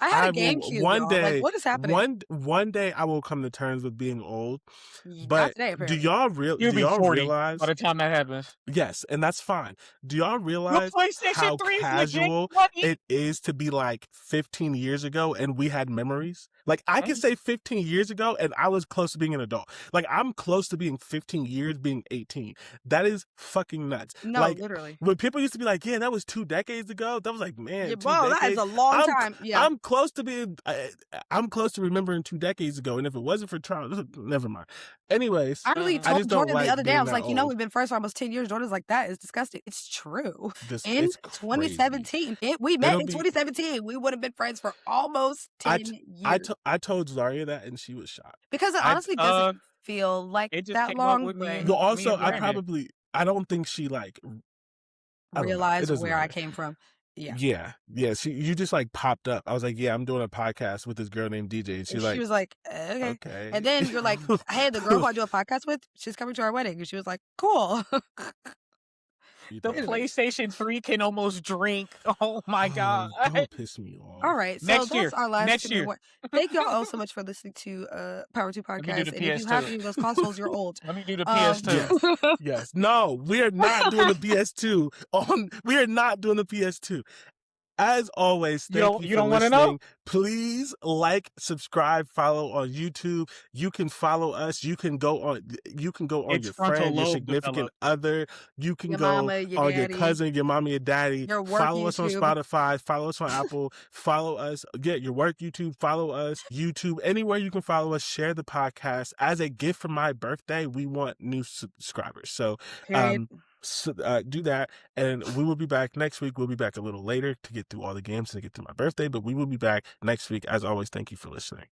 I had a GameCube, one day, like, what is happening? one day I will come to terms with being old. Not But today, do apparently. y'all You'll be 40 realize by the time that happens. Yes, and that's fine. Do y'all Your realize PlayStation how 3 is legit casual money. it is to be like 15 years ago and we had memories? Like I can say 15 years ago and I was close to being an adult. Like I'm close to being 15 years being 18. That is fucking nuts. No, like literally. when people used to be like, yeah, that was 2 decades ago. That was like, man, Yeah, 2 well, decades. that is a long time. Yeah. I'm close to being I'm close to remembering 2 decades ago. And if it wasn't for Charles, never mind. Anyways, I really I told just don't Jordan like the other day, being I was that like, you know, old. we've been friends for almost 10 years. Jordan's like, that is disgusting. It's true. In It's crazy. 2017, we met in 2017. We would have been friends for almost 10 years. I told Zaria that, and she was shocked. Because it honestly doesn't feel like it just that came long. up with me. But also, me and Brandon. I don't think she like realized where I matter. came from. Yeah. Yeah. You just like popped up. I was like, yeah, I'm doing a podcast with this girl named DJ. And she like, was like, okay. And then you're like, hey, the girl who I do a podcast with, she's coming to our wedding. And she was like, cool. The PlayStation 3 can almost drink. Oh my God. Don't piss me off. All right. So Next that's year. our last Next year. Thank y'all all so much for listening to Power 2 Podcast. And if you have any of those consoles, you're old. Let me do the PS2. Yes. No, we are not doing the PS2. We are not doing the PS2. As always, thank you for listening. Please like, subscribe, follow on YouTube. You can follow us. You can go on your friend, your significant other. You can go mama, on daddy, your cousin, your mommy, your daddy. Follow us on Spotify. Follow us on Apple. Follow us. Your work YouTube. Follow us. YouTube. Anywhere you can follow us. Share the podcast. As a gift for my birthday, we want new subscribers. So, do that, and we will be back next week. We'll be back a little later to get through all the games and to get through my birthday, but we will be back next week. As always, thank you for listening.